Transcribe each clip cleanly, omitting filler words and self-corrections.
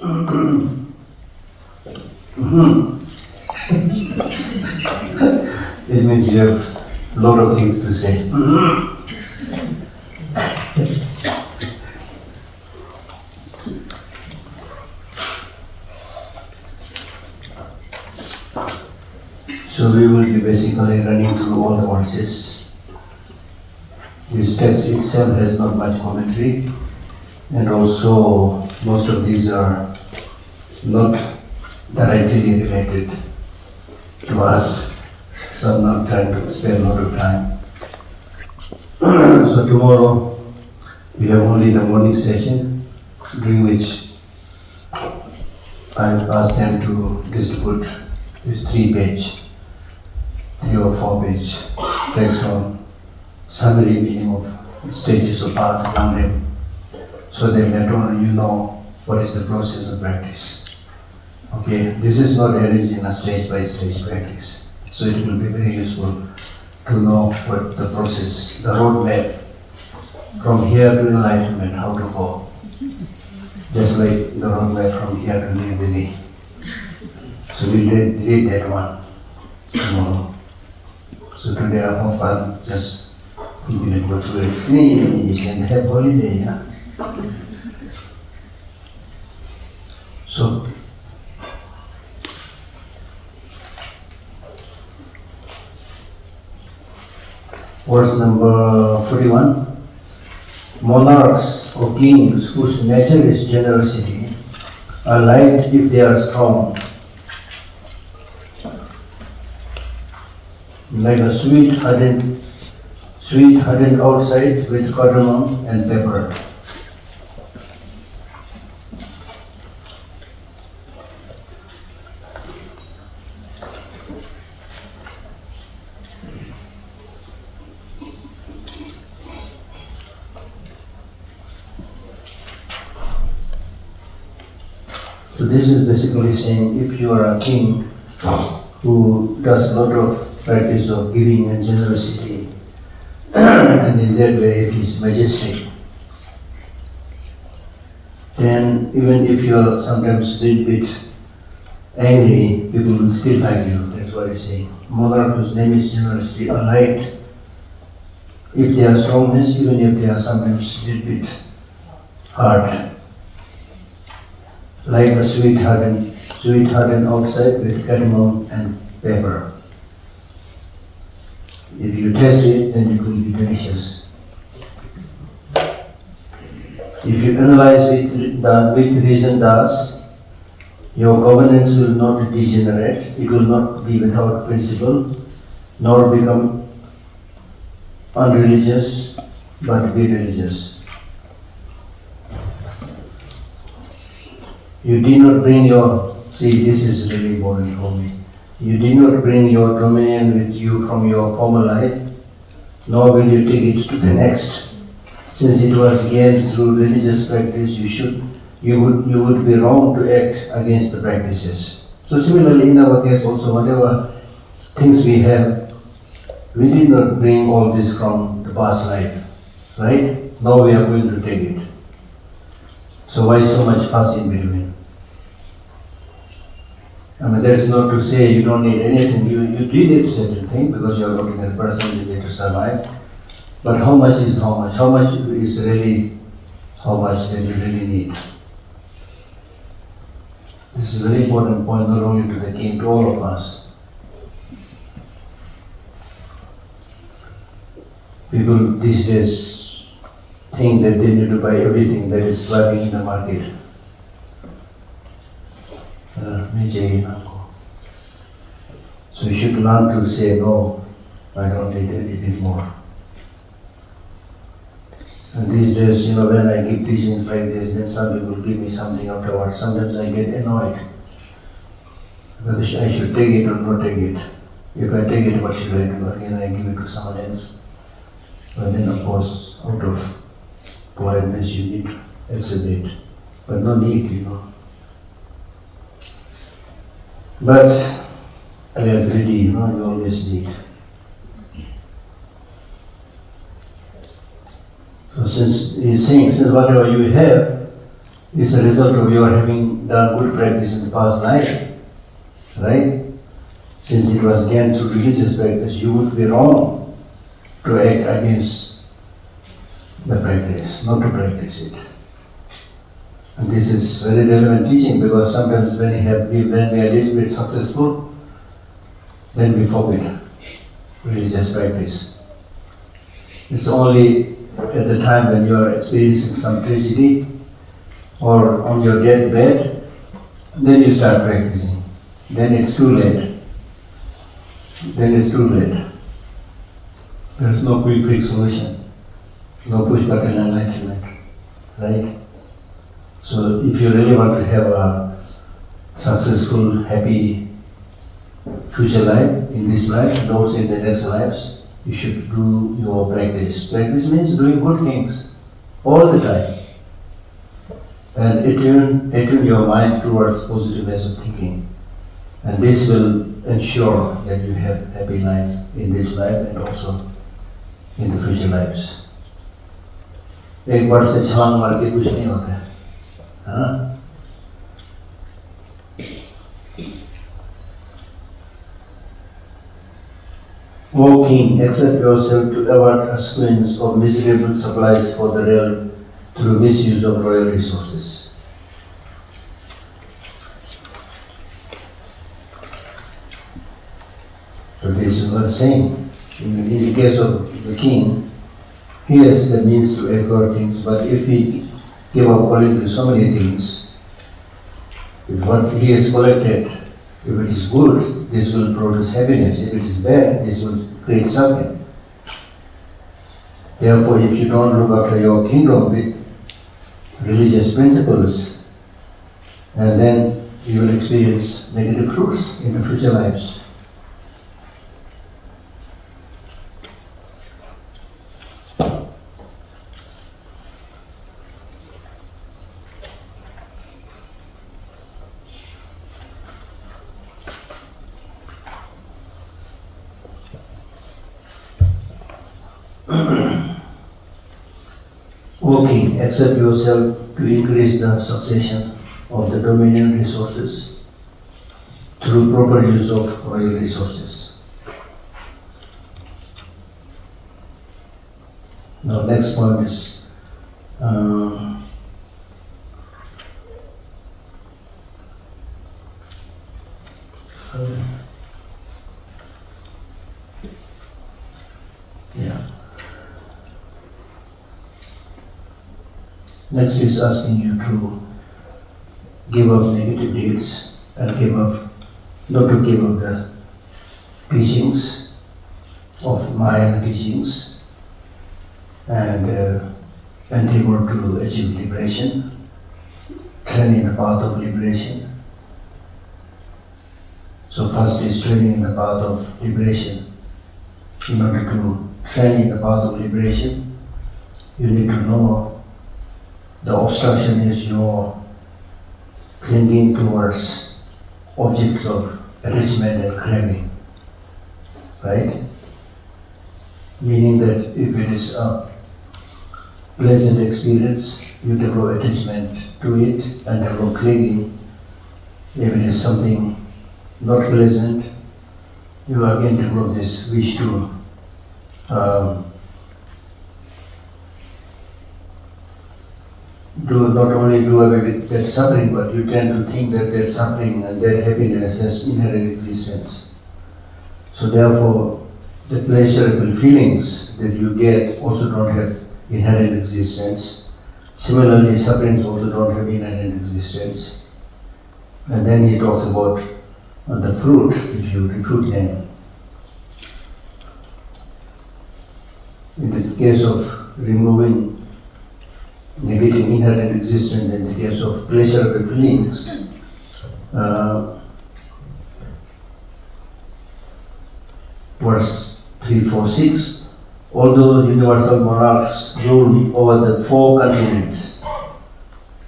It means you have a lot of things to say. So we will be basically running through all the verses. This text itself has not much commentary, and also most of these are not directly related to us, so I'm not trying to spend a lot of time. So tomorrow we have only the morning session, during which I've asked them to distribute this 3 or 4-page text on summary meaning of stages of path Lamrim, so that later on you know what is the process of practice. Okay, this is not arranged in a stage-by-stage practice, so it will be very useful to know what the process, the roadmap from here to enlightenment, how to go. Just like the roadmap from here to Nirvana. So we read that one tomorrow. So today I hope I'll just go through it, finish and have holiday, yeah? So, verse number 41. Monarchs or kings whose nature is generosity are liked if they are strong, like a sweet hardened outside with cardamom and pepper. So this is basically saying, if you are a king who does a lot of practice of giving and generosity, and in that way it is majestic, then even if you are sometimes a little bit angry, people will still like you. That's what he's saying. Monarch whose name is generosity are liked if they are strongness, even if they are sometimes a little bit hard. Like a sweet hardened outside with cardamom and pepper. If you taste it, then it will be delicious. If you analyze with reason thus, your governance will not degenerate, it will not be without principle, nor become unreligious, but be religious. You did not bring your, see, this is really important for me. You did not bring your dominion with you from your former life, nor will you take it to the next. Since it was gained through religious practice, you would be wrong to act against the practices. So similarly, in our case also, whatever things we have, we did not bring all this from the past life, right? Now we are going to take it. So why so much fuss in between? I mean, that's not to say you don't need anything. You need a certain thing because you are looking at a person, you need to survive. But how much is how much? How much is really how much that you really need? This is a very important point, not only to the king, to all of us. People these days think that they need to buy everything that is thriving in the market. So you should learn to say, no, I don't need anything more. And these days, when I give teachings like this, then some people give me something afterwards. Sometimes I get annoyed. Whether I should take it or not take it. If I take it, what should I do? Again, I give it to someone else. But then, of course, out of politeness, you need to accept it. But no need, But we are greedy, you always need. So since he's saying, since whatever you have, is a result of your having done good practice in the past life, right? Since it was gained through religious practice, you would be wrong to act against the practice, not to practice it. And this is very relevant teaching, because sometimes when we are a little bit successful, then we forbid religious practice. It's only at the time when you are experiencing some tragedy or on your deathbed, then you start practicing. Then it's too late. There is no quick fix solution, no push button enlightenment, right? So if you really want to have a successful, happy future life in this life and also in the next lives, you should do your practice. Practice means doing good things all the time. And attune your mind towards positive ways of thinking. And this will ensure that you have happy life in this life and also in the future lives. एक बार से छलांग मार के कुछ नहीं होता है, हाँ? O king, accept yourself to avoid a sequence of miserable supplies for the realm through misuse of royal resources. So this is what I'm saying. In the case of the king, he has the means to acquire things, but if he give up collecting so many things, if what he has collected, if it is good, this will produce happiness. If it is bad, this will create suffering. Therefore, if you don't look after your kingdom with religious principles, and then you will experience negative fruits in the future lives. O king, accept yourself to increase the succession of the dominion resources through proper use of royal resources. Now, next point is next is asking you to give up negative deeds and not to give up the teachings of Mahayana teachings and endeavor to achieve liberation, training in the path of liberation. So first is training in the path of liberation. In order to train in the path of liberation, you need to know the obstruction is your clinging towards objects of attachment and craving, right? Meaning that if it is a pleasant experience, you develop attachment to it and develop clinging. If it is something not pleasant, you again develop this wish to not only do away with that suffering, but you tend to think that that suffering and that happiness has inherent existence. So therefore, the pleasurable feelings that you get also don't have inherent existence. Similarly, sufferings also don't have inherent existence. And then he talks about the fruit, if you refute them. In the case of removing negative inherent existence, in the case of pleasurable feelings, verse 346, although universal monarchs rule over the 4 continents,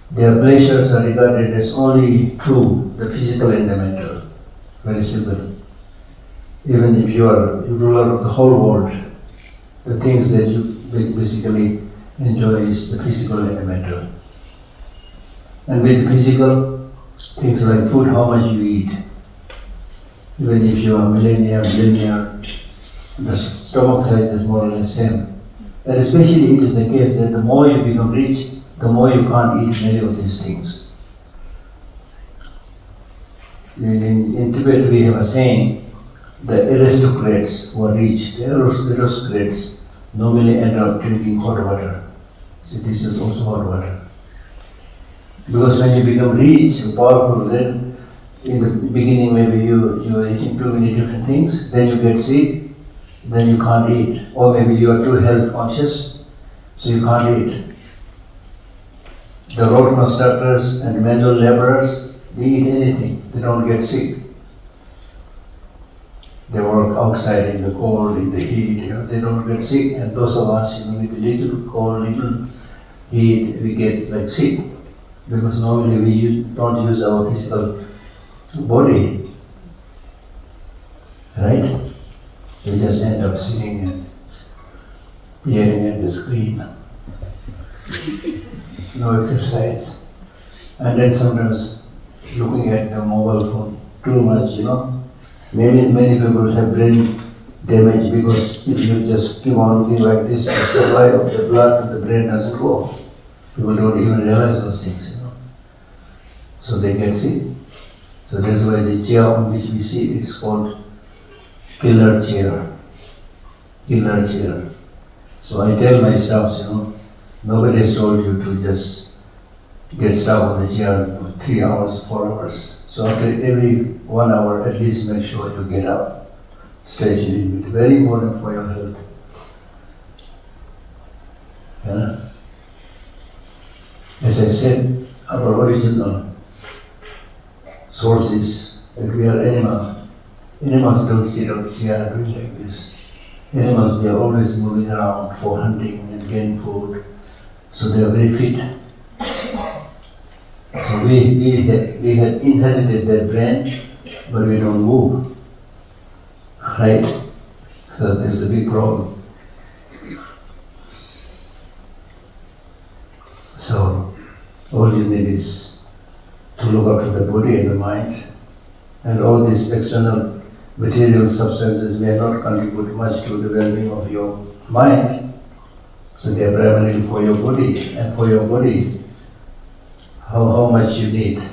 their pleasures are regarded as only true, the physical and the mental. Very simple. Even if you are the ruler of the whole world, the things that you basically enjoy is the physical and the mental. And with physical things like food, how much you eat. Even if you are billionaire, the stomach size is more or less same. And especially it is the case that the more you become rich, the more you can't eat many of these things. In Tibet we have a saying, the aristocrats who are rich, the aristocrats normally end up drinking hot water. So this is also hot water. Because when you become rich and powerful, then in the beginning maybe you are eating too many different things, then you get sick, then you can't eat. Or maybe you are too health conscious, so you can't eat. The road constructors and manual laborers, they eat anything, they don't get sick. They work outside in the cold, in the heat, they don't get sick. And those of us, with little cold, little heat, we get like sick. Because normally we don't use our physical body, right? We just end up sitting and peering at the screen. No exercise. And then sometimes looking at the mobile phone too much, Many people have brain damage because if you just keep on looking like this, the supply of the blood to the brain doesn't go. People don't even realize those things, So they get sick. So that's why the chair on which we sit is called killer chair. Killer chair. So I tell my staffs, nobody has told you to just get stuck on the chair for 3 hours, 4 hours. So after every 1 hour, at least make sure you get up, stretch a little bit. Very important for your health. As I said, our original source is that we are animal. Animals don't sit on the chair doing like this. Animals, they are always moving around for hunting and getting food. So they are very fit. So we had inherited that brain, but we don't move, right? So there's a big problem. So all you need is to look after the body and the mind, and all these external material substances may not contribute much to the well-being of your mind. So they are primarily for your body, and for your body, how much you need,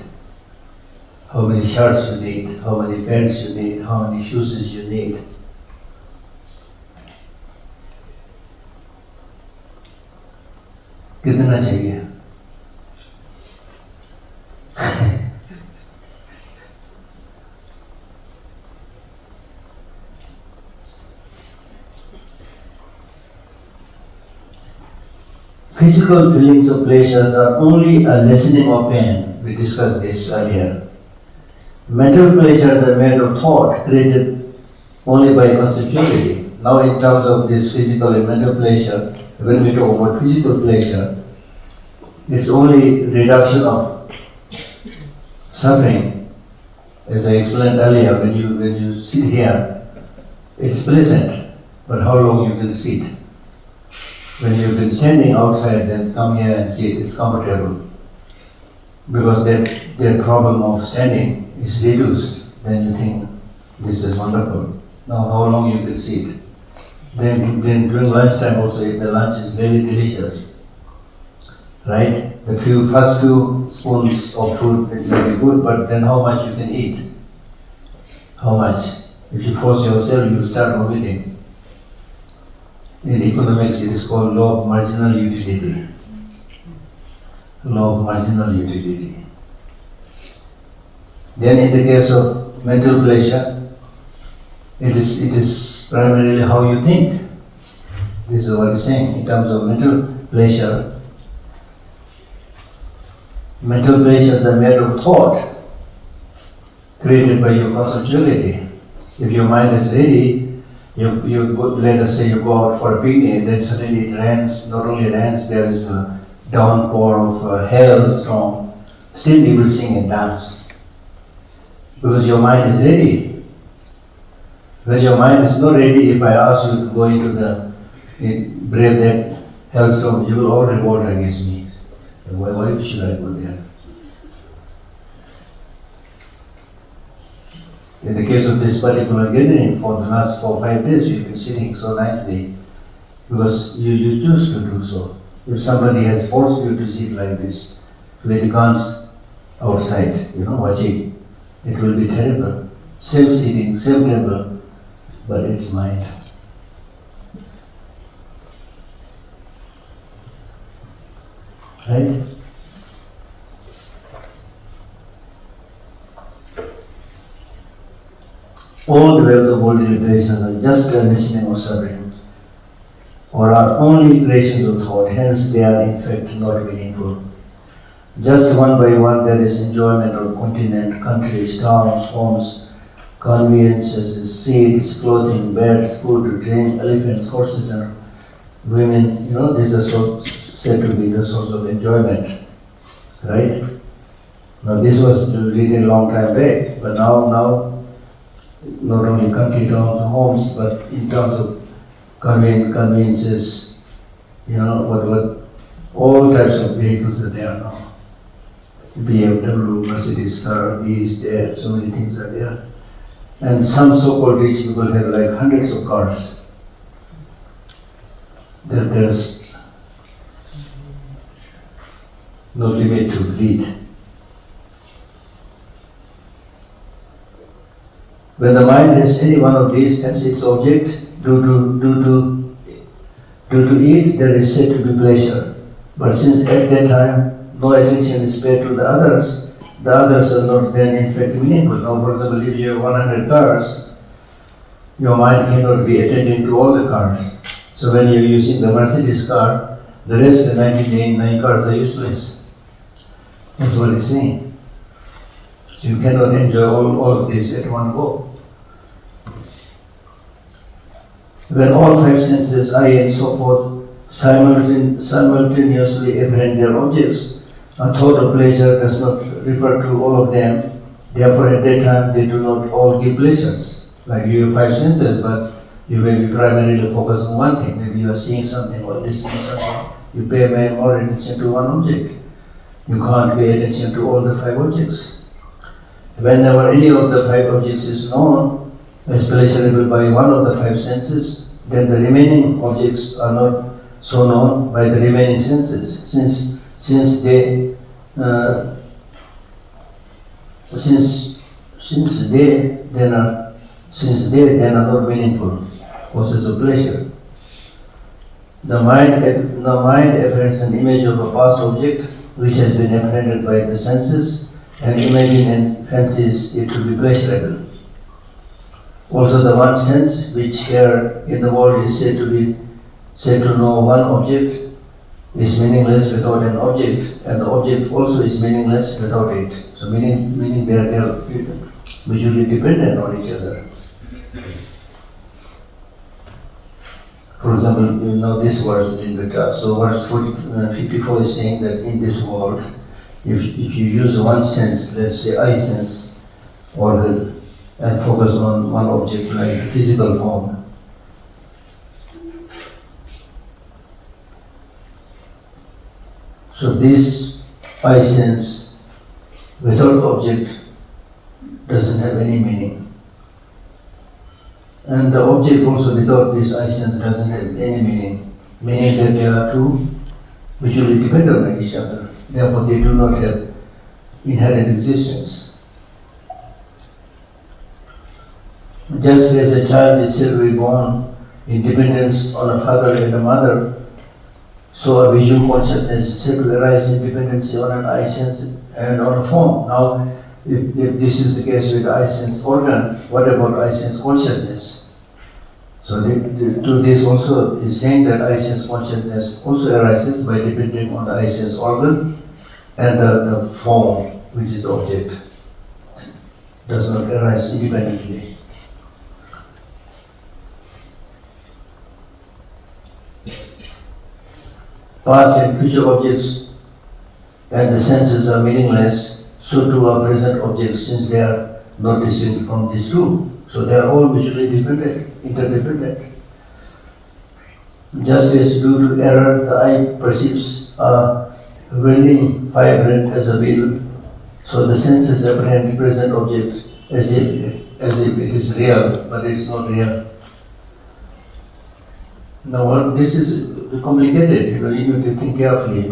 how many shirts you need, how many pants you need, how many shoes you need. कितना चाहिए? Physical feelings of pleasures are only a lessening of pain. We discussed this earlier. Mental pleasures are made of thought, created only by conceptuality. Now in terms of this physical and mental pleasure, when we talk about physical pleasure, it's only reduction of suffering. As I explained earlier, when you sit here, it's pleasant, but how long you can sit? When you've been standing outside, then come here and sit, it's comfortable. Because that problem of standing is reduced, then you think, this is wonderful. Now how long you can sit? Then during lunchtime also, if the lunch is very delicious, right? The first few spoons of food is very good, but then how much you can eat? How much? If you force yourself, you start vomiting. In economics, it is called law of marginal utility. Law of marginal utility. Then in the case of mental pleasure, it is primarily how you think. This is what he's saying. In terms of mental pleasure, mental pleasures are made of thought, created by your conceptuality. If your mind is ready, let us say you go out for a picnic, then suddenly it rains. Not only rains, there is a downpour of hailstorm. Still you will sing and dance. Because your mind is ready. When your mind is not ready, if I ask you to go into brave that hailstorm, you will all revolt against me. Why should I go there? In the case of this particular gathering, for the last 4 or 5 days, you've been sitting so nicely because you choose to do so. If somebody has forced you to sit like this, with the guns outside, watching, it will be terrible. Same sitting, same table, but it's mind. Right? All the wealth of worldly creations are just a listening or suffering, or are only creations of thought, hence they are in fact not meaningful. Just one by one there is enjoyment of continent, countries, towns, homes, conveniences, seeds, clothing, beds, food, drink, elephants, horses and women. These are said to be the source of enjoyment. Right? Now this was written a long time back, but now not only country, towns, homes, but in terms of conveniences, what all types of vehicles are there now. BMW, Mercedes car, these, there, so many things are there. And some so-called rich people have like hundreds of cars. There's no limit to greed. When the mind has any one of these as its object, due to it, there is said to be pleasure. But since at that time no attention is paid to the others are not then in fact meaningful. Now, for example, if you have 100 cars, your mind cannot be attending to all the cars. So when you're using the Mercedes car, the rest of the 99 cars are useless. That's what he's saying. So you cannot enjoy all of this at one go. When all 5 senses, eye and so forth, simultaneously apprehend their objects, a thought of pleasure does not refer to all of them. Therefore, at that time, they do not all give pleasures. Like you have 5 senses, but you may be primarily focused on one thing. Maybe you are seeing something or listening to something. You pay more attention to one object. You can't pay attention to all the 5 objects. Whenever any of the 5 objects is known as pleasurable by one of the 5 senses, then the remaining objects are not so known by the remaining senses, since they then are not meaningful causes of pleasure. The mind apprehends an image of a past object which has been apprehended by the senses, and imagines and fancies it to be pleasurable. Also, the one sense which here in the world is said to know one object is meaningless without an object, and the object also is meaningless without it. So meaning they are mutually dependent on each other. For example, this verse in the chart. So verse 54 is saying that in this world, if you use one sense, let's say eye sense, organ, and focus on one object like physical form, so this eye sense without object doesn't have any meaning. And the object also without this eye sense doesn't have any meaning. Meaning that they are two mutually dependent on each other. Therefore they do not have inherent existence. Just as a child is said to be born in dependence on a father and a mother, so a visual consciousness is said to arise in dependency on an eye sense and on a form. Now, if this is the case with the eye sense organ, what about eye sense consciousness? So to this also is saying that eye sense consciousness also arises by depending on the eye sense organ and the form, which is the object. Does not arise independently. Past and future objects and the senses are meaningless, so too are present objects, since they are not distinct from these two. So they are all mutually dependent, interdependent. Just as due to error the eye perceives a willing vibrant as a wheel, so the senses apprehend present objects as if as if it is real, but it's not real. Now, this is complicated. You need to think carefully.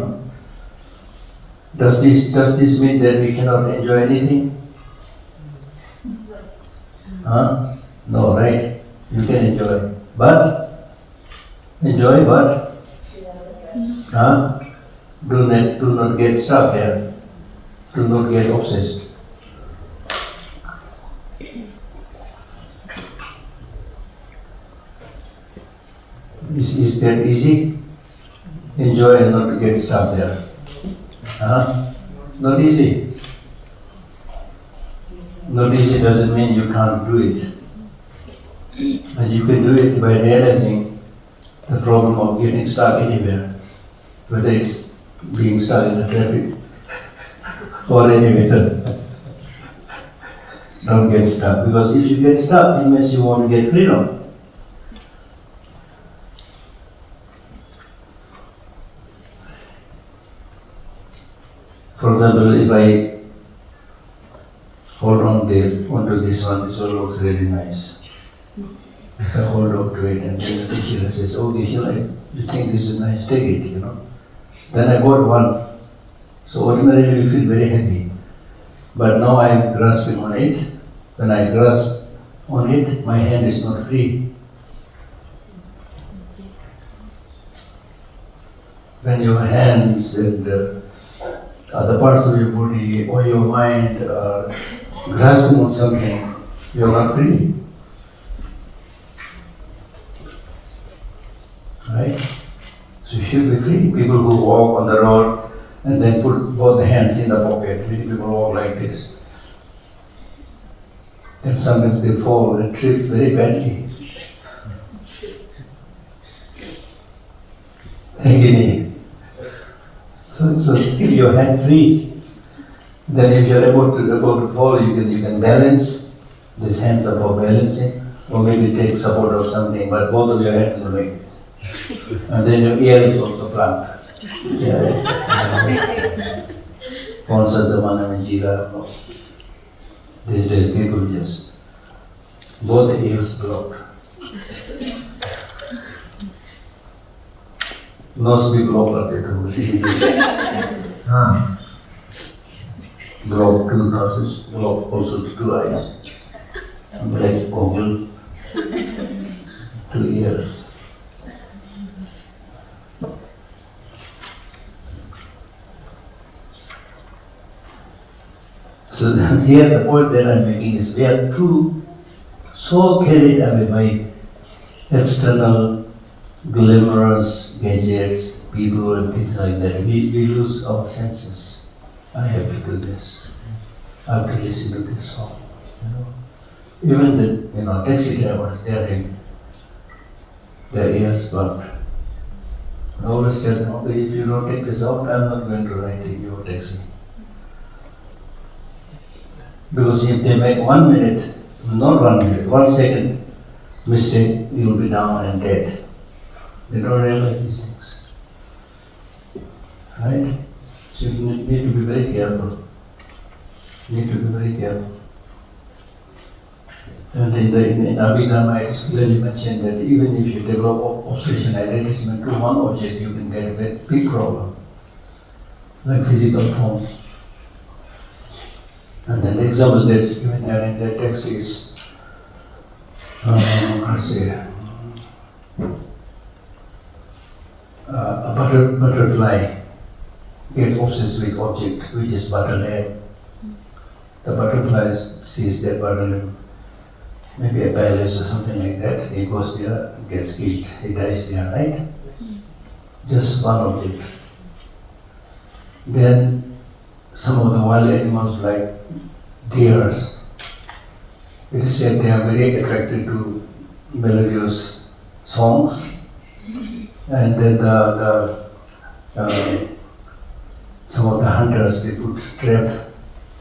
Does this mean that we cannot enjoy anything? No, right? You can enjoy, but enjoy what? Do not get stuck there. Do not get obsessed. Is that easy? Enjoy and not get stuck there. Not easy. Not easy doesn't mean you can't do it. And you can do it by realizing the problem of getting stuck anywhere, whether it's being stuck in the traffic or anywhere. Don't get stuck, because if you get stuck, it means you want to get freedom. For example, if I hold on onto this one, this one looks really nice. I hold on to it, and then the teacher says, "Oh, Geshe, you think this is nice? Take it, Then I got one. So ordinarily we feel very happy. But now I am grasping on it. When I grasp on it, my hand is not free. When your hands and other parts of your body or your mind are grasping on something, you are not free. Right? So you should be free. People who walk on the road and then put both hands in the pocket, many people walk like this. Then sometimes they fall and trip very badly. Agony. So keep your hand free. Then if you're about to fall, you can balance. These hands are for balancing, or maybe take support of something, but both of your hands will make it. And then your ear is also plank. These days people just both the ears blocked. Nose be blocked at block two noses, block also two eyes, black goggle, 2 ears. So here the point that I'm making is we are so carried away by external glamorous gadgets, people and things like that. We lose our senses. I have to do this. I have to listen to this song. Even the taxi drivers, they are having their ears blocked. I always tell them, okay, if you don't take this out, I'm not going to ride in your taxi. Because if they make 1 minute, not 1 minute, 1 second mistake, you will be down and dead. They don't realize these things. Right? So you need to be very careful. You need to be very careful. And in Abhidharma it is clearly mentioned that even if you develop obsession, attachment to one object, you can get a very big problem, like physical form. And then the example that is given there in the text is, a butterfly gets obsessed with object which is butterhead. The butterfly sees that butterfly, maybe a palace or something like that. He goes there, gets killed, he dies there, right? Just one object. Then some of the wild animals like deers, it is said they are very attracted to melodious songs. And then some of the hunters, they put trap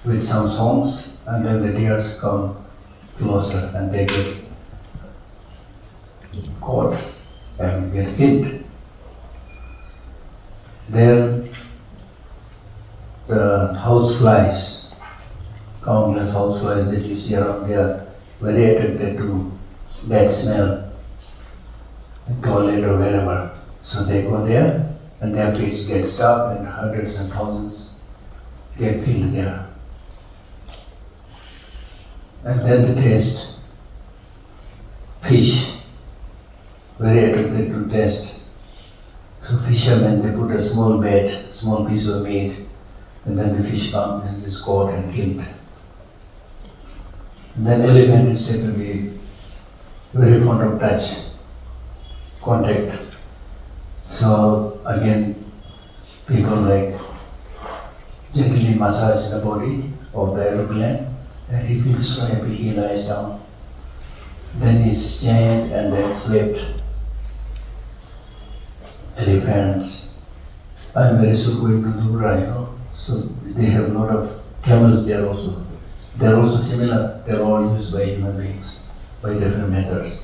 with some songs, and then the deers come closer and they get caught and get killed. Then the houseflies, countless houseflies that you see around there, very attracted to bad smell, in toilet or wherever. So they go there and their feet get stuck and hundreds and thousands get killed there. And then the taste, fish, very attracted to taste. So fishermen, they put a small bait, small piece of meat, and then the fish comes and is caught and killed. And then elephant is said to be very fond of touch, contact. So again, people like gently massage the body of the aeroplane, and he feels so happy, he lies down. Then he's chained and then slept. Elephants. I'm very soon going to Dubra, so they have a lot of camels there also. They're also similar, they're all used by human beings, by different methods.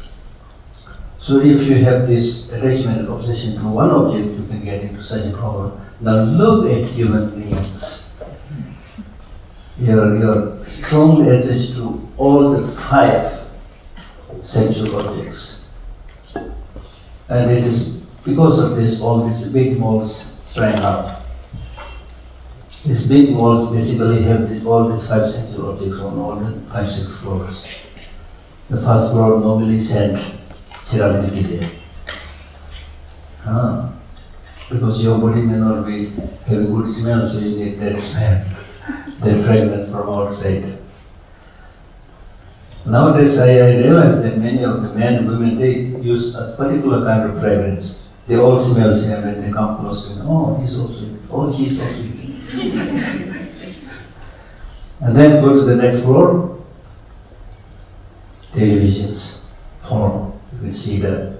So if you have this attachment and obsession to one object, you can get into such a problem. Now look at human beings. You're strongly attached to all the 5 sensual objects. And it is because of this, all these big malls sprang up. These big malls basically have all these 5 sensual objects on all the 5-6 floors. The first floor normally sent ceramic there. Because your body may not be have a good smell, so you need that smell, that fragrance from outside. Nowadays I realize that many of the men and women, they use a particular kind of fragrance. They all smell same when they come close to me. Oh, he's so sweet. Oh, she's so sweet. And then go to the next floor. Televisions, porn. You can see the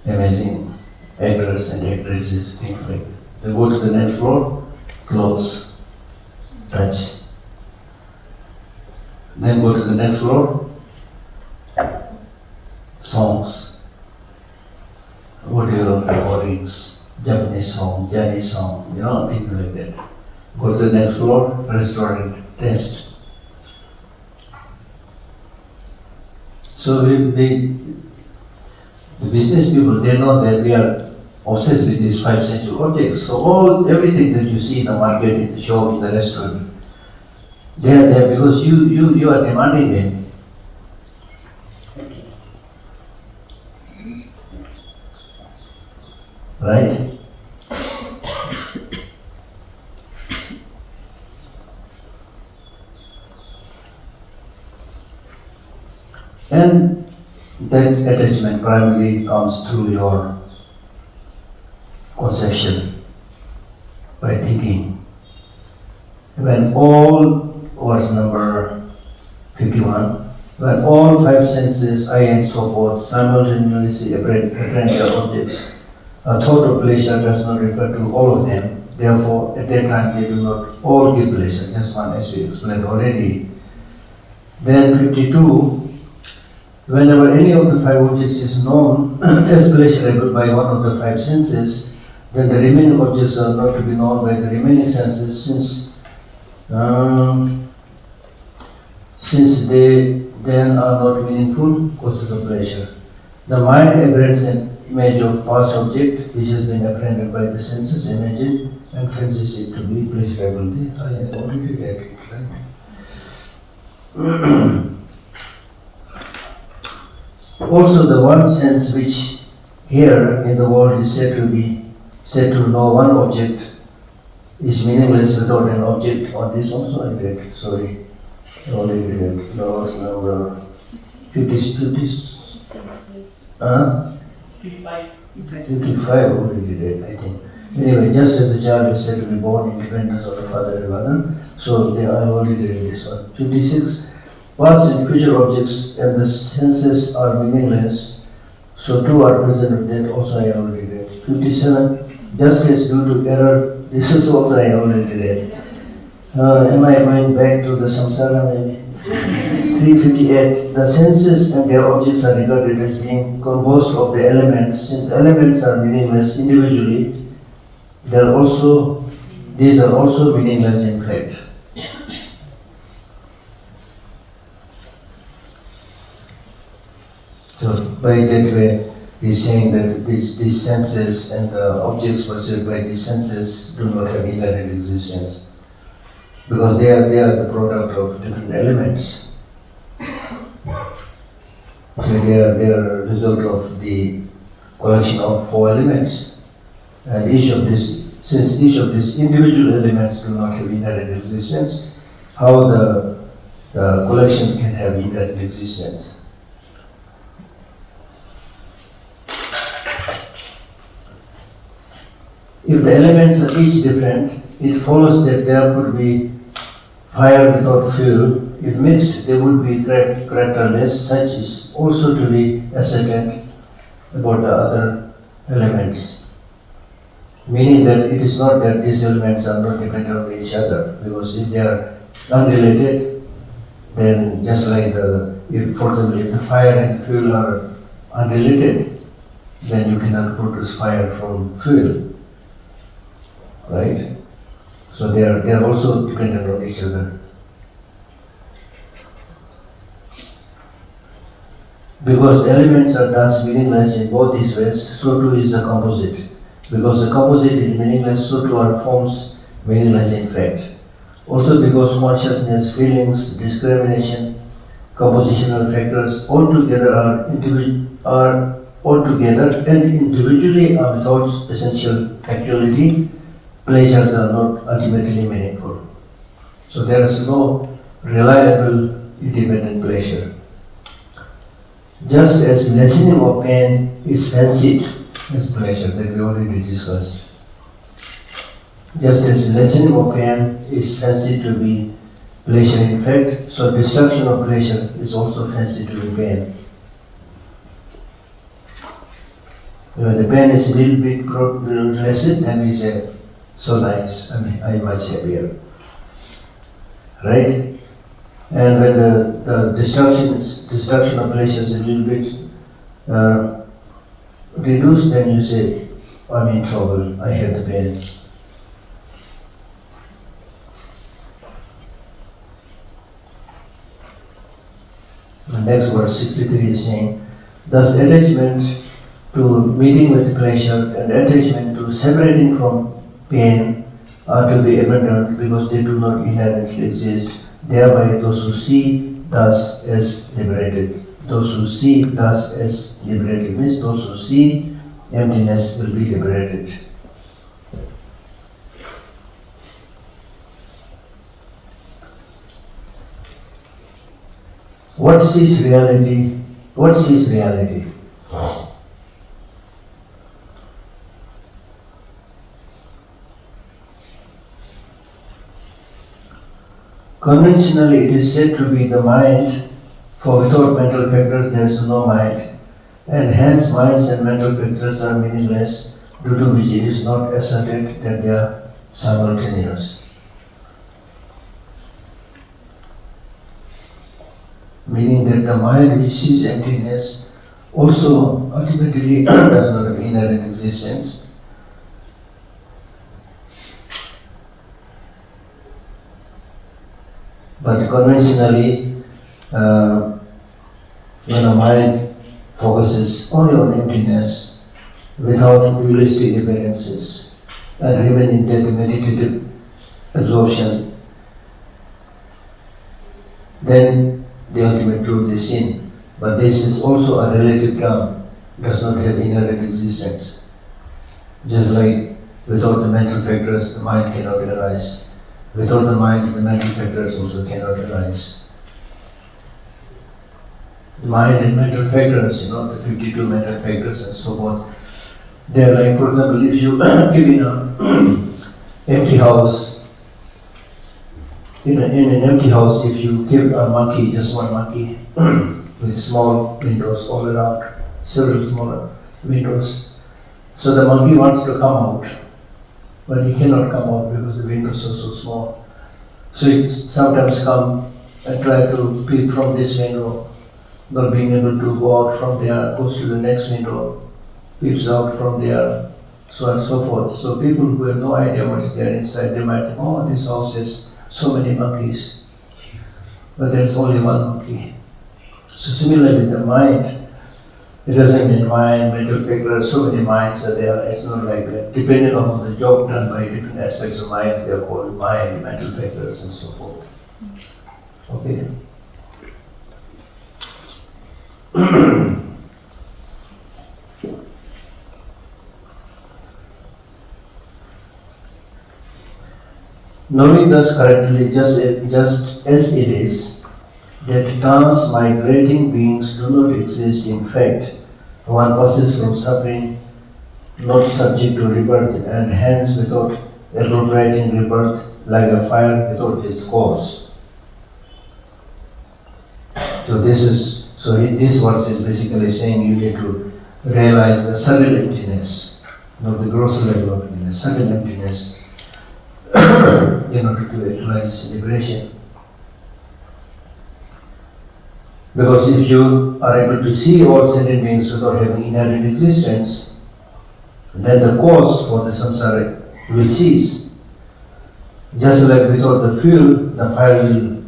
amazing actors and actresses, things like that. Then go to the next floor. Clothes, touch. Then go to the next floor. Songs. Audio recordings, Japanese song, Chinese song, things like that. Go to the next floor, restaurant, taste. So the business people, they know that we are obsessed with these 5 sensual objects. So everything that you see in the market, in the shop, in the restaurant, they are there because you are demanding them. Right? And that attachment primarily comes through your conception, by thinking. When verse number 51, when all 5 senses, eye and so forth, simultaneously apprehend their objects, a thought of pleasure does not refer to all of them. Therefore, at that time they do not all give pleasure, just one as we explained already. Then 52, whenever any of the 5 objects is known as pleasurable by one of the 5 senses, then the remaining objects are not to be known by the remaining senses, since they then are not meaningful causes of pleasure. The mind apprehends an image of past object which has been apprehended by the senses, imagine, and fancies it to be pleasurable. I already read it, right? Also, the one sense which here in the world is said to know one object is meaningless without an object. On this also I read, sorry, I already read. Verse number 55 already read, I think. Anyway, just as the child is said to be born independent of the father and mother, so I already read this one. 56. Past and future objects and the senses are meaningless, so two are present, that also I already read. 57. Just as due to error, this is also I already read. Am I going back to the samsara maybe? 358. The senses and their objects are regarded as being composed of the elements. Since the elements are meaningless individually, these are also meaningless in fact. By that way, he's saying that these senses and the objects perceived by these senses do not have inherent existence, because they are the product of different elements. They are a result of the collection of four elements. And since each of these individual elements do not have inherent existence, how the collection can have inherent existence? If the elements are each different, it follows that there could be fire without fuel. If mixed, they would be characterless. Such is also to be ascertained about the other elements. Meaning that it is not that these elements are not dependent on each other, because if they are unrelated, then just like if the fire and fuel are unrelated, then you cannot produce fire from fuel, right? So they are also dependent on each other. Because the elements are thus meaningless in both these ways, so too is the composite. Because the composite is meaningless, so too are forms meaningless in fact. Also because consciousness, feelings, discrimination, compositional factors altogether and individually are without essential actuality, pleasures are not ultimately meaningful. So there is no reliable independent pleasure. Just as lessening of pain is fancied as pleasure, that we already discussed. Just as lessening of pain is fancied to be pleasure in fact, so destruction of pleasure is also fancied to be pain. When the pain is a little bit lessened, then we say, so nice, I'm much happier. Right? And when the destruction of pleasure is a little bit reduced, then you say, I'm in trouble, I have the pain. The next verse 63 is saying, thus attachment to meeting with pleasure and attachment to separating from pain are to be abandoned because they do not inherently exist. Thereby those who see thus as liberated. Those who see thus as liberated means those who see emptiness will be liberated. What sees reality? What sees reality? Conventionally, it is said to be the mind, for without mental factors there is no mind, and hence minds and mental factors are meaningless, due to which it is not asserted that they are simultaneous. Meaning that the mind which sees emptiness also ultimately does not have inherent existence. But conventionally, when a mind focuses only on emptiness without dualistic appearances and remain in that meditative absorption, then the ultimate truth is seen. But this is also a relative term, does not have inherent existence. Just like without the mental factors, the mind cannot arise. Without the mind, the mental factors also cannot arise. The mind and mental factors, the 52 mental factors and so on, they are like, for example, if you give in an empty house, in an empty house, if you give a monkey, just one monkey, with small windows all around, several smaller windows, so the monkey wants to come out, but he cannot come out because the windows are so small. So it sometimes come and try to peep from this window, not being able to go out from there, goes to the next window, peeps out from there, so on and so forth. So people who have no idea what is there inside, they might think, oh, this house has so many monkeys, but there is only one monkey. So similarly, the mind It doesn't mean mind, mental factors, so many minds are there. It's not like that. Depending on the job done by different aspects of mind, they are called mind, mental factors, and so forth. Okay? Knowing thus correctly, just as it is, that transmigrating beings do not exist in fact, one passes from suffering, not subject to rebirth, and hence without appropriating rebirth, like a fire without its cause. So this verse is basically saying you need to realize the subtle emptiness, not the gross level of emptiness, subtle emptiness, in order to realize liberation. Because if you are able to see all sentient beings without having inherent existence, then the cause for the samsara will cease. Just like without the fuel, the fire will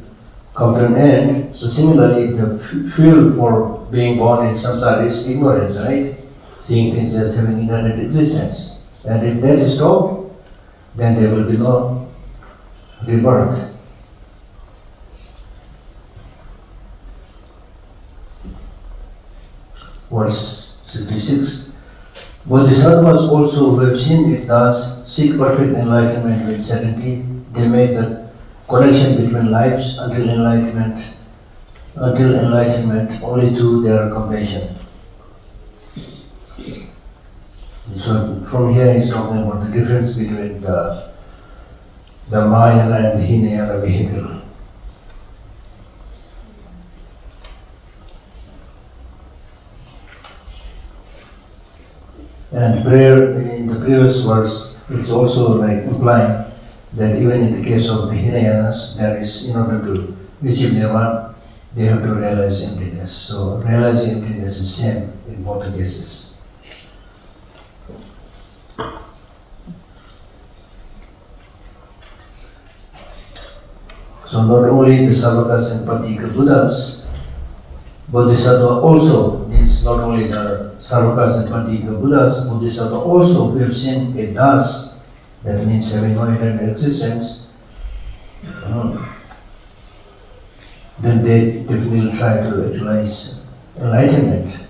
come to an end. So similarly, the fuel for being born in samsara is ignorance, right? Seeing things as having inherent existence. And if that is stopped, then there will be no rebirth. Verse 66. Bodhisattvas also who have seen it thus seek perfect enlightenment with certainty. They make the connection between lives until enlightenment only through their compassion. So from here he's talking about the difference between the Mahayana and the Hinayana vehicle. And prayer in the previous verse is also like implying that even in the case of the Hinayanas, there is, in order to achieve Nirvana, they have to realize emptiness. So realizing emptiness is same in both the cases. So not only the Sarvakas and Patika Buddhas, Bodhisattva also means not only the Sarvakas and Patika Buddhas, Bodhisattva also who have seen it thus, that means having no inherent existence, then they definitely try to actualize enlightenment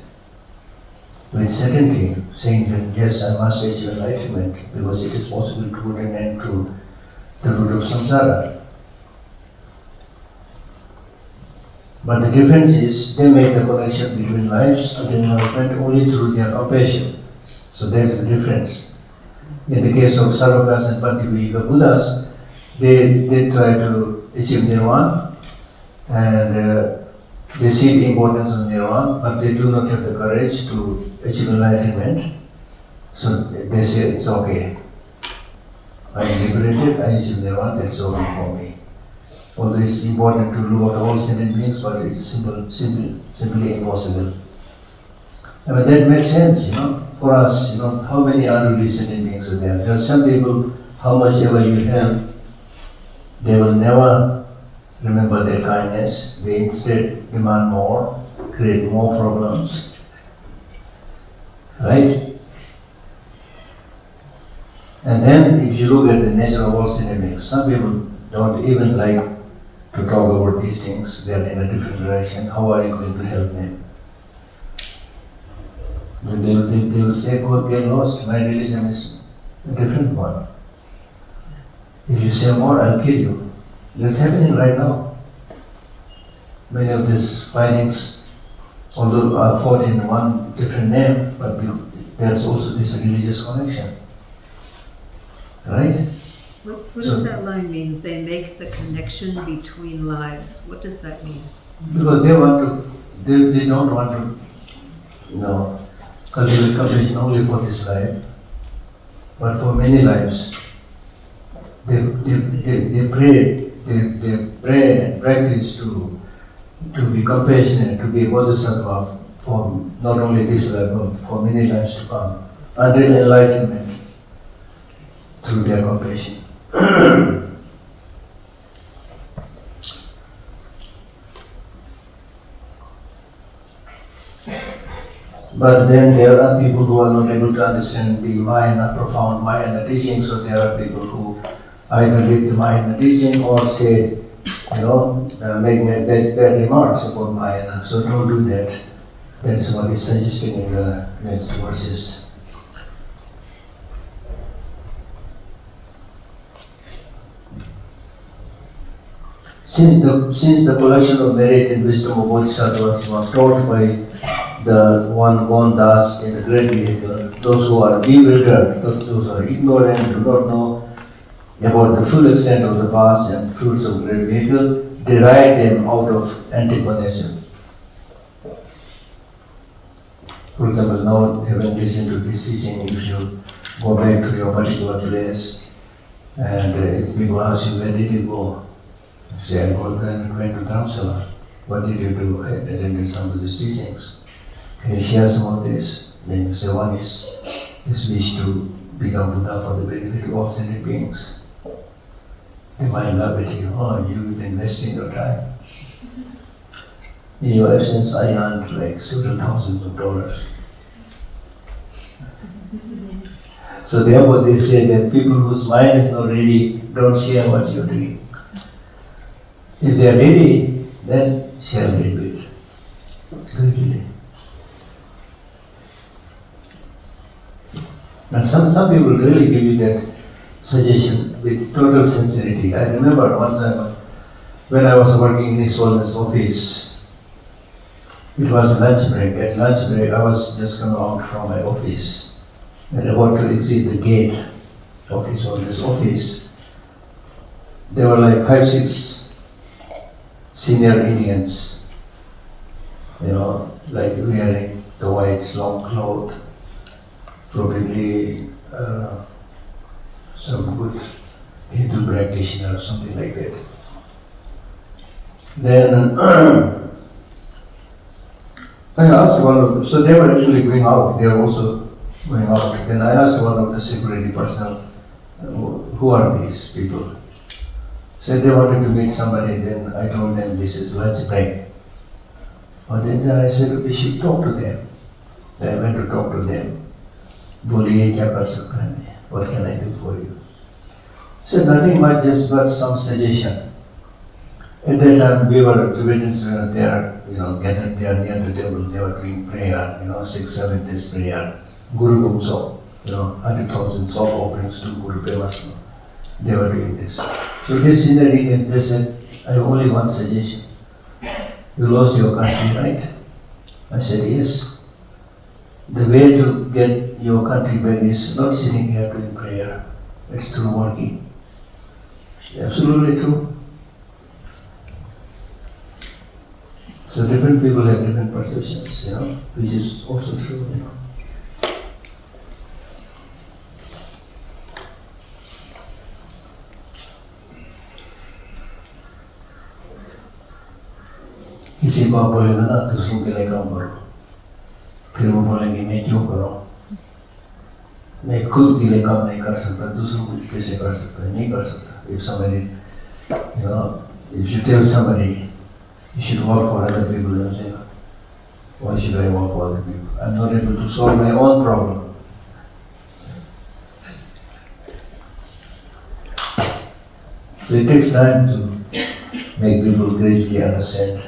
with certainty, saying that yes, I must achieve enlightenment because it is possible to put an end to the root of samsara. But the difference is they make the connection between lives and enlightenment only through their compassion. So that's the difference. In the case of Sarvakas and Patika Buddhas, they try to achieve Nirvana and they see the importance of Nirvana, but they do not have the courage to achieve enlightenment. So they say it's okay. I am liberated, I achieve Nirvana, that's okay for me. Although it's important to look at all sentient beings, but it's simply impossible. I mean, that makes sense, for us, how many unruly sentient beings are there? There are some people, how much ever you help, they will never remember their kindness. They instead demand more, create more problems. Right? And then, if you look at the nature of all sentient beings, some people don't even like to talk about these things. They are in a different direction. How are you going to help them? They will say, "God, get lost. My religion is a different one. If you say more, I'll kill you." That's happening right now. Many of these fightings, although are fought in one different name, but there's also this religious connection. Right? What does that line mean? They make the connection between lives. What does that mean? Because they don't want to, cultivate compassion only for this life, but for many lives. They pray and practice to be compassionate, to be a bodhisattva for not only this life, but for many lives to come, until enlightenment through their compassion. But then there are people who are not able to understand the Mahayana, profound Mahayana teaching, so there are people who either read the Mahayana teaching or say, make bad remarks about Mahayana. So don't do that. That's what he's suggesting in the next verses. Since the collection of merit and wisdom of Bodhisattvas was taught by the one gone thus in the great vehicle, those who are bewildered, those who are ignorant, do not know about the full extent of the paths and fruits of the great vehicle, deride them out of antagonism. For example, now having listened to this teaching, if you go back to your particular place and if people ask you, where did you go? You say, I went to Dharamsala. What did you do? I attended some of these teachings. Can you share some of this? Then you say, one is this wish to become Buddha for the benefit of all sentient beings. They might love it, you've been investing your time. In your essence, I earned like several thousands of dollars. So therefore they say that people whose mind is not ready, don't share what you're doing. If they are ready, then share a little bit. Quickly. And some people really give you that suggestion with total sincerity. I remember one time when I was working in His Holiness office, it was lunch break. At lunch break, I was just coming out from my office and about to exit the gate of His Holiness office. There were like 5-6 senior Indians, like wearing the white long cloth, probably some good Hindu practitioner or something like that. Then I asked one of them, so they were actually going out, they were also going out. Then I asked one of the security personnel, who are these people? Said they wanted to meet somebody, then I told them this is lunch break. But then I said we should talk to them. Then I went to talk to them. Boliye kya kar sakta hai? What can I do for you? Said nothing much, just got some suggestion. At that time Tibetans were there, gathered there near the table, they were doing prayer, 6-7 days prayer. Guru Gumso, 100,000 soul offerings to Guru Pemasma. They were doing this. So this senior Indian, they said, I have only one suggestion. You lost your country, right? I said, yes. The way to get your country back is not sitting here doing prayer. It's through working. Absolutely true. So different people have different perceptions, which is also true, किसी को आप बोलेगा ना दूसरों के लिए काम करो, फिर वो बोलेंगे मैं क्यों करूं, मैं खुद के लिए काम नहीं कर सकता, दूसरों को कैसे कर सकता, नहीं कर सकता. If somebody, if you tell somebody you should work for other people, and say, why should I work for other people? I'm not able to solve my own problem. So it takes time to make people gradually understand.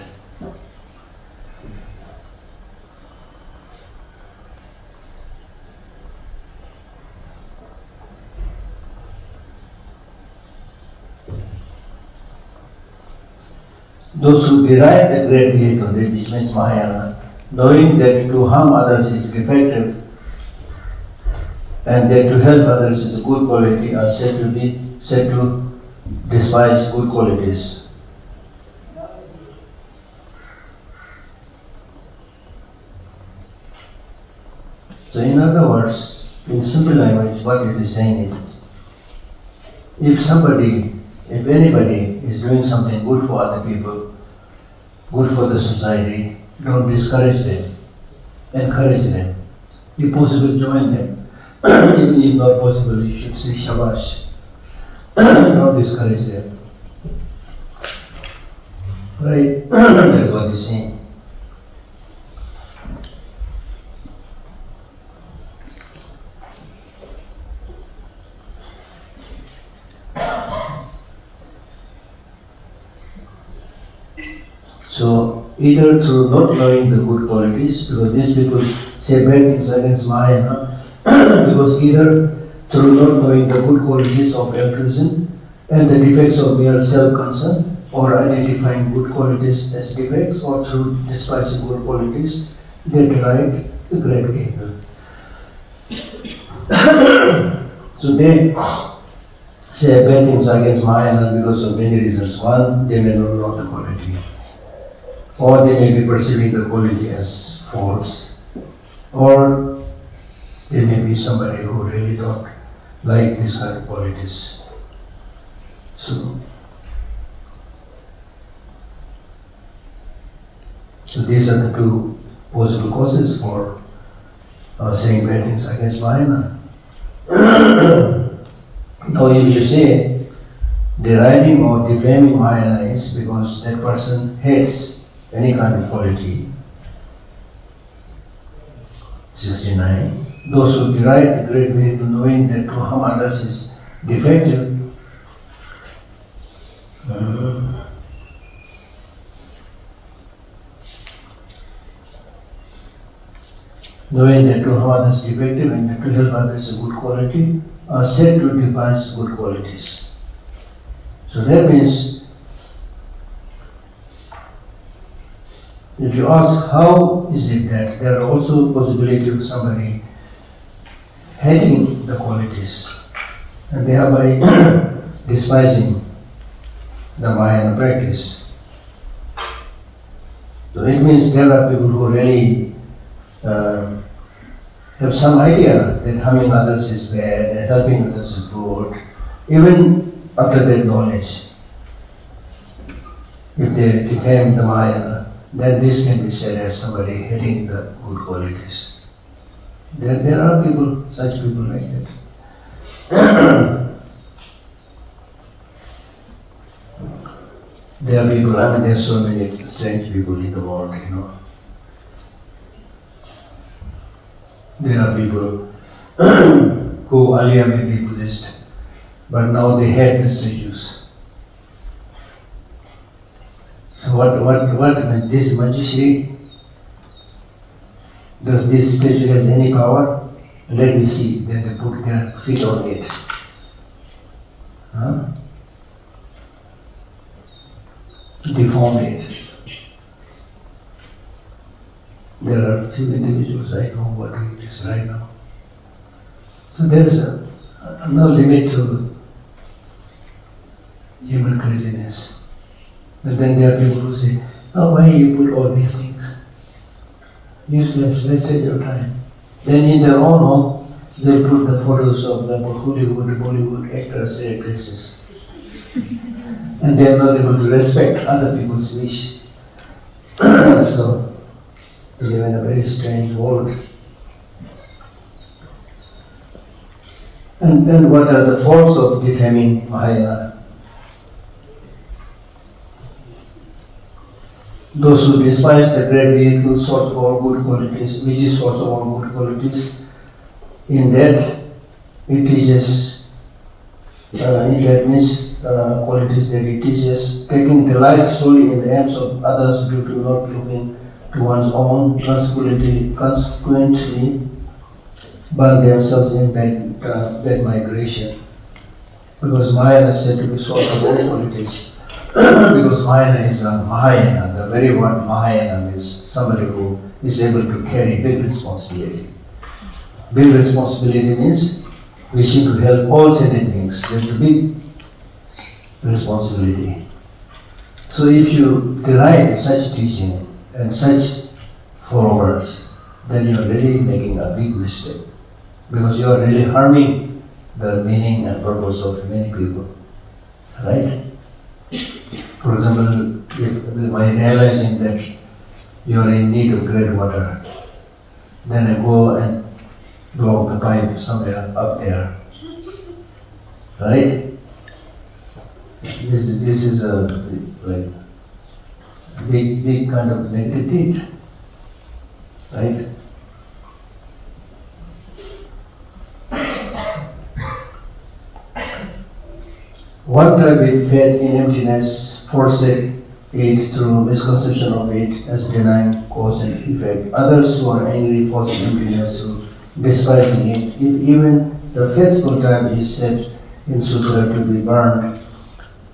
Those who derive the great vehicle, which means Mahayana, knowing that to harm others is defective and that to help others is a good quality, are said to despise good qualities. So in other words, in simple language, what it is saying is, if anybody is doing something good for other people, good for the society, don't discourage them, encourage them. If possible, join them. Even if not possible, you should say shabash. Don't discourage them. Right? That's what he's saying. So either through not knowing the good qualities, because these people say bad things against Mahayana, because either through not knowing the good qualities of altruism and the defects of mere self-concern, or identifying good qualities as defects, or through despising good qualities, they derive the great evil. So they say bad things against Mahayana because of many reasons. One, they may not know the quality, or they may be perceiving the quality as false, or they may be somebody who really don't like these kind of qualities. So these are the two possible causes for saying bad things against Mahayana. Now if you say deriding or defaming Mahayana is because that person hates any kind of quality. 69. Those who deride the great vehicle knowing that to harm others is defective, knowing that to harm others is defective and that to help others is a good quality, are said to devise good qualities. So that means, if you ask how is it that there are also possibility of somebody hating the qualities and thereby despising the Mahayana practice. So it means there are people who really have some idea that harming others is bad and helping others is good, even after that knowledge. If they defame the Mahayana, then this can be said as somebody hating the good qualities. There are people, such people like that. There are people, there are so many strange people in the world, There are people who earlier may be Buddhist, but now they hate the statues. So what this Manjushri, does this statue has any power? Let me see. Then they put their feet on it. Deform it. There are few individuals I know who are doing this right now. So there is no limit to human craziness. But then there are people who say, oh, why you put all these things? Useless, wasted your time. Then in their own home, they put the photos of the Bollywood actors, actresses. And they are not able to respect other people's wish. So, we live in a very strange world. And what are the faults of defaming Mahayana? Those who despise the great vehicle, source of all good qualities, which is source of all good qualities, in that it teaches, in that means qualities that it teaches, taking delight solely in the aims of others due to not looking to one's own, consequently burn themselves in bad migration. Because Mahayana is said to be source of all qualities. Because Mahayana is a Mahayana, the very word Mahayana means somebody who is able to carry big responsibility. Big responsibility means wishing to help all sentient beings. That's a big responsibility. So if you deride such teaching and such followers, then you are really making a big mistake. Because you are really harming the meaning and purpose of many people. Right? For example, if by realizing that you are in need of great water, then I go and block the pipe somewhere up there. Right? This is a like big kind of negative deed. Right? One tribe with faith in emptiness forsake it through misconception of it as denying cause and effect. Others who are angry, forcing emptiness through despising it. If even the faithful type is said in Sutra to be burned,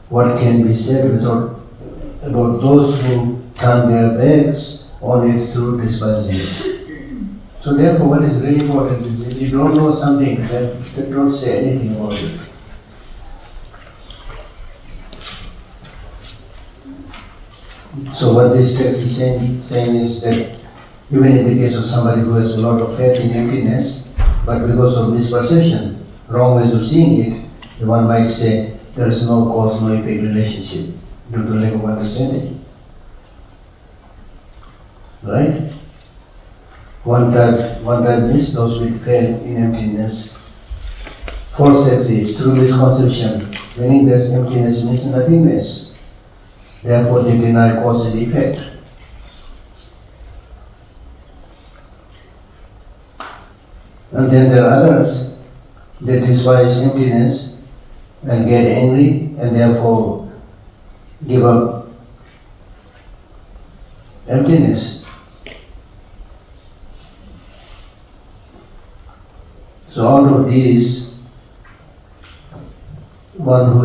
what can be said without about those who turn their backs on it through despising it? So therefore, what is very important is if you don't know something, then don't say anything about it. So what this text is saying is that even in the case of somebody who has a lot of faith in emptiness, but because of misperception, wrong ways of seeing it, one might say there is no cause, no effect relationship due to lack of understanding. Right? One type means those with faith in emptiness. False exit through misconception, meaning that emptiness means nothingness. Therefore, they deny cause and effect. And then there are others that despise emptiness and get angry and therefore give up emptiness. So out of these, one who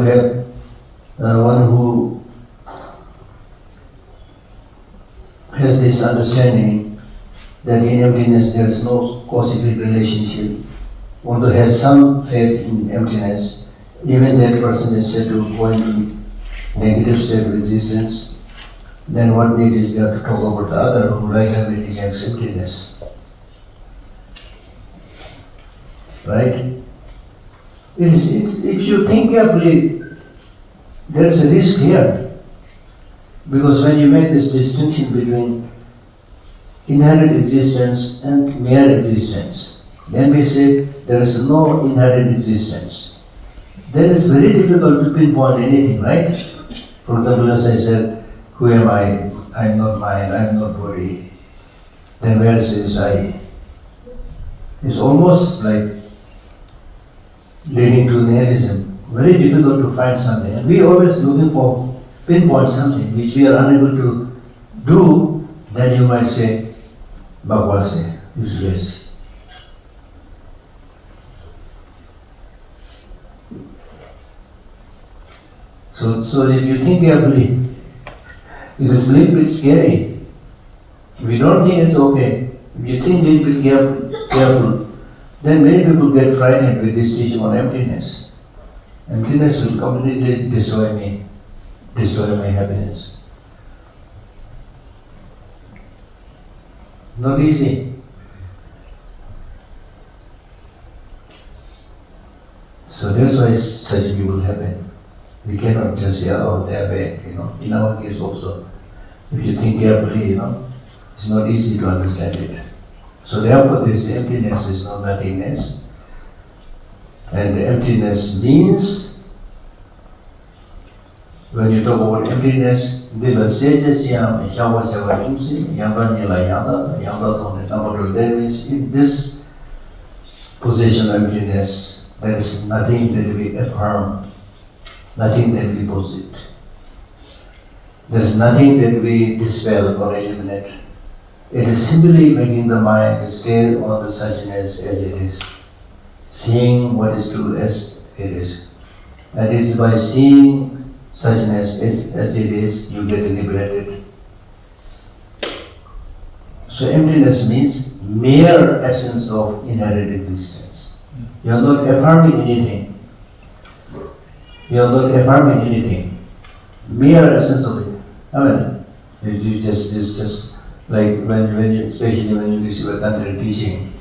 has this understanding that in emptiness there is no cause-effect relationship, although has some faith in emptiness, even that person is said to go into negative state of existence, then what need is there to talk about the other who right away rejects emptiness? Right? If you think carefully, there is a risk here. Because when you make this distinction between inherent existence and mere existence, then we say there is no inherent existence. Then it's very difficult to pinpoint anything, right? For example, as I said, who am I? I am not mind, I am not body. Then where is this I? It's almost like leading to nihilism. Very difficult to find something. And we always looking for pinpoint something which we are unable to do, then you might say, Bhagwase, useless. So if you think carefully, it is a little bit scary. If you don't think it's okay, if you think a little bit careful, then many people get frightened with this teaching on emptiness. Emptiness will completely destroy me. Destroy my happiness. Not easy. So that's why such people happen. We cannot just say, oh, they are bad, In our case also, if you think carefully, it's not easy to understand it. So therefore this emptiness is not nothingness. And emptiness means, when you talk about emptiness, that means in this position of emptiness, there is nothing that we affirm, nothing that we posit. There is nothing that we dispel or eliminate. It is simply making the mind stay on the suchness as it is, seeing what is true as it is. And it is by seeing suchness as it is, you get liberated. So emptiness means mere essence of inherent existence. You are not affirming anything. You are not affirming anything. Mere essence of it. I mean, you just like when you, especially when you receive a tantric teaching,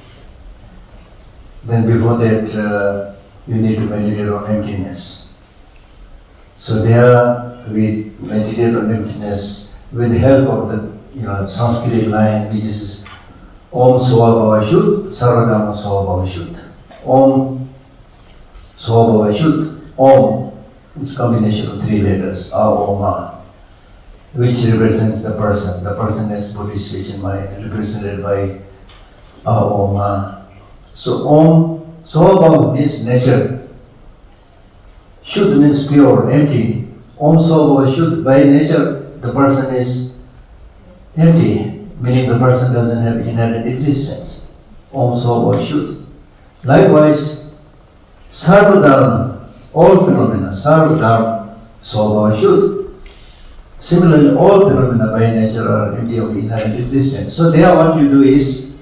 then before that you need to meditate on emptiness. So there we meditate on emptiness with the help of the Sanskrit line which is Om Swabhava Shud, Sarvadhamma Swabhava Shud. Om Swabhava Shud. Om is a combination of three letters, A, O, Ma, which represents the person. The person is Buddhist speech and mind, represented by A, O, Ma. So Om Swabhava means nature. Shud means pure, empty. Om Swabhava Shud, by nature, the person is empty, meaning the person doesn't have inherent existence, also or should. Likewise, sarva dharma, all phenomena, sarva dharma, so or should. Similarly, all phenomena by nature are empty of inherent existence. So there what you do is,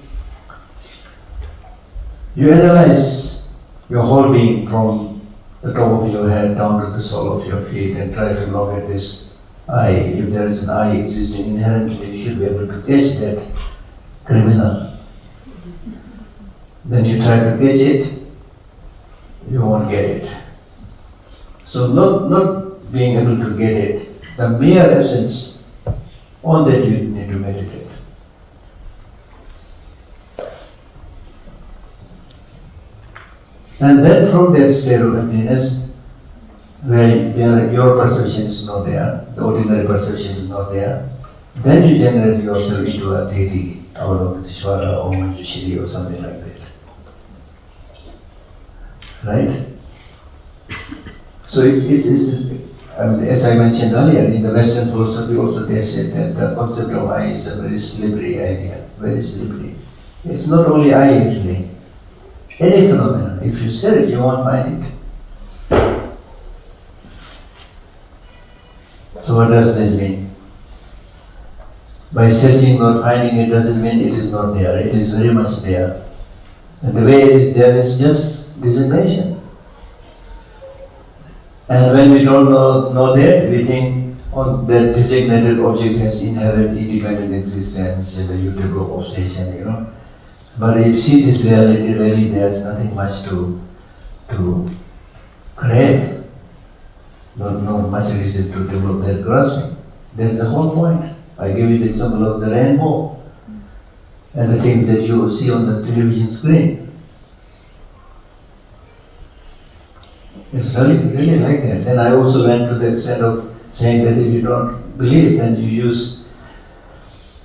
you analyze your whole being from the top of your head down to the sole of your feet and try to look at this I. If there is an I existing inherently, you should be able to catch that criminal. Then you try to catch it, you won't get it. So not being able to get it, the mere essence, on that you need to meditate. And then from that state of emptiness, where your perception is not there, the ordinary perception is not there, then you generate yourself into a deity, Avalokiteshvara or Manjushri or something like that. Right? So as I mentioned earlier, in the Western philosophy also they said that the concept of I is a very slippery idea, very slippery. It's not only I actually. Any phenomenon, if you search it, you won't find it. So what does that mean? By searching, not finding it doesn't mean it is not there. It is very much there. And the way it is there is just designation. And when we don't know that, we think that designated object has inherent independent existence and you develop obsession, But if you see this reality, really there's nothing much to crave. Not much reason to develop that grasping. That's the whole point. I gave you the example of the rainbow and the things that you see on the television screen. It's really like that. Then I also went to the extent of saying that if you don't believe, then you use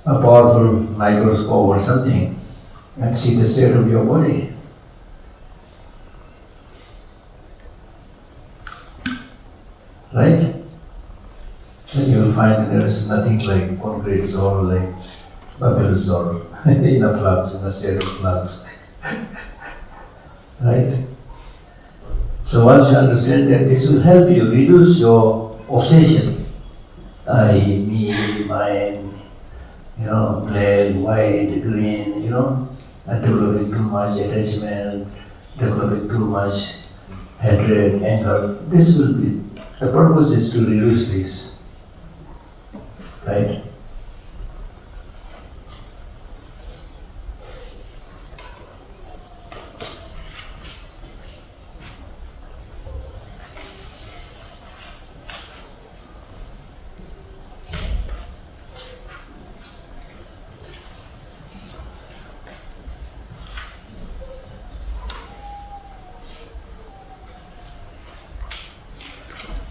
a powerful microscope or something and see the state of your body. Right? Then you will find that there is nothing like concrete or like bubbles or in a flux, in a state of flux. Right? So once you understand that, this will help you reduce your obsession. I, me, mine, black, white, green, and developing too much attachment, developing too much hatred, anger. This will be, the purpose is to reduce this. Right?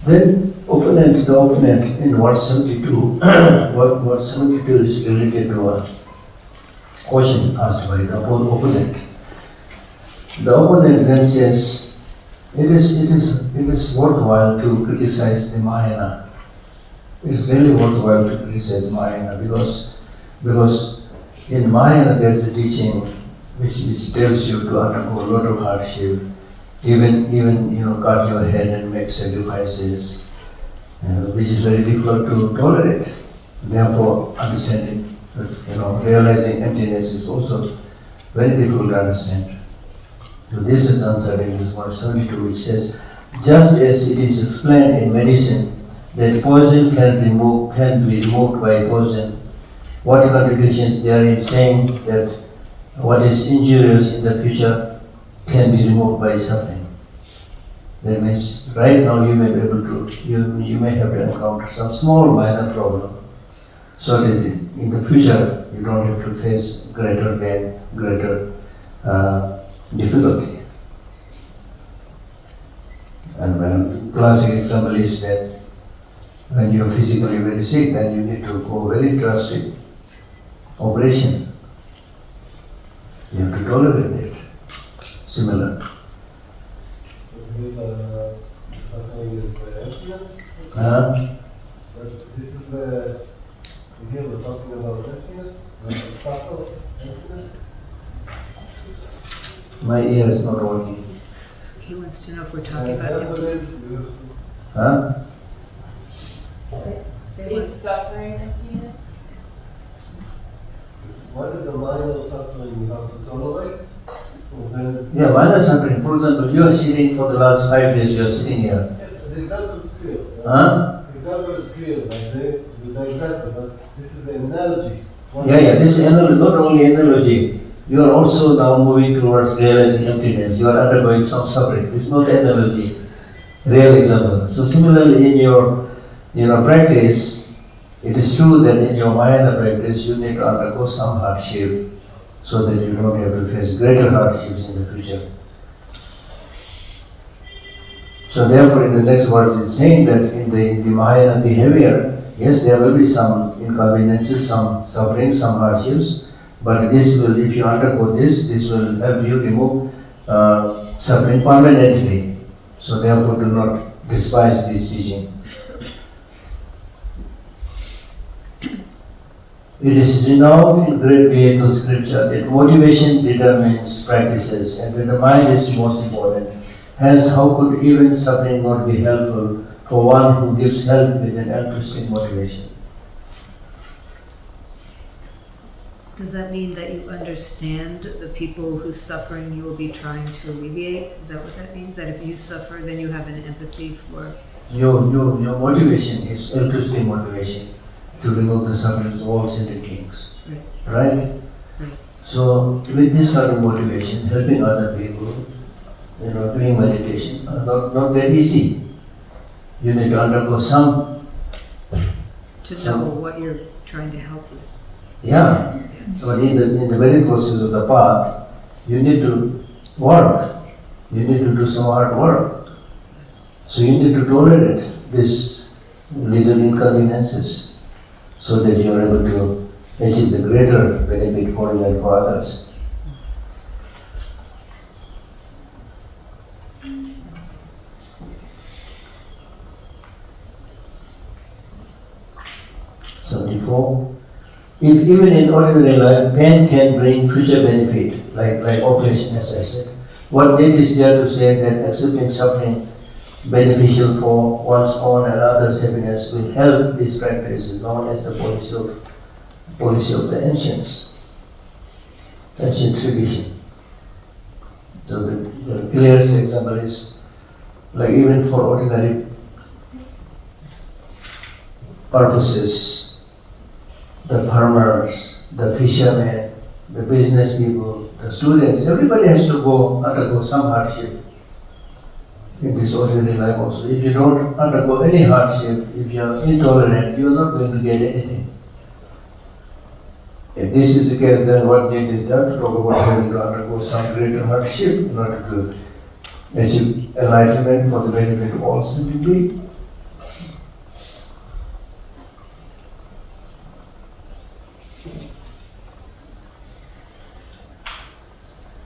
Then the opponent in verse 72, verse 72 is related to a question asked by the opponent. The opponent then says, it is worthwhile to criticize the Mahayana. It's really worthwhile to criticize Mahayana because in Mahayana there is a teaching which tells you to undergo a lot of hardship. Even cut your head and make sacrifices, which is very difficult to tolerate. Therefore, understanding, realizing emptiness is also very difficult to understand. So this is answered in this verse 72, which says, just as it is explained in medicine that poison can be removed by poison, what contradictions there in saying that what is injurious in the future can be removed by suffering. That means right now you may be able to, you may have to encounter some small minor problem, so that in the future you don't have to face greater pain, greater difficulty. And one classic example is that when you are physically very sick, then you need to go very drastic operation. You have to tolerate it. Similar. So suffering is emptiness? But this is the, here we're talking about emptiness, like the subtle emptiness. My ear is not working. He wants to know if we're talking about emptiness. Huh? Is suffering emptiness? What is the minor suffering you have to tolerate? Then, Yeah, minor suffering. For example, you are sitting for the last 5 days, you are sitting here. yes, the example is clear. Huh? The example is clear, like the example, but this is an analogy. Yeah, this is not only analogy. You are also now moving towards realizing emptiness. You are undergoing some suffering. It's not analogy, real example. So similarly in your practice, it is true that in your Mahayana practice you need to undergo some hardship so that you don't have to face greater hardships in the future. So therefore in the next verse it's saying that in the Mahayana behavior, yes, there will be some inconveniences, some suffering, some hardships, but this will, if you undergo this will help you remove suffering permanently. So therefore do not despise this teaching. It is renowned in great vehicle scripture that motivation determines practices and that the mind is most important. Hence, how could even suffering not be helpful for one who gives help with an altruistic motivation? Does that mean that you understand the people whose suffering you will be trying to alleviate? Is that what that means? That if you suffer, then you have an empathy for... Your motivation is altruistic motivation to remove the sufferings of all sentient beings. Right? Right. So, with this kind of motivation, helping other people, doing meditation, not that easy. You need to undergo some... To know what you're trying to help with. Yeah. But in the very process of the path, you need to work. You need to do some hard work. So you need to tolerate these little inconveniences so that you are able to achieve the greater benefit for you and for others. So, if even in ordinary life, pain can bring future benefit, like operation, as I said, what need is there to say that accepting suffering beneficial for one's own and others' happiness will help this practice known as the policy of the ancient tradition. So the clearest example is, like even for ordinary purposes, the farmers, the fishermen, the business people, the students, everybody has to undergo some hardship in this ordinary life also. If you don't undergo any hardship, if you are intolerant, you are not going to get anything. If this is the case, then what need is done to talk about having to undergo some greater hardship in order to achieve enlightenment for the benefit of all sentient beings.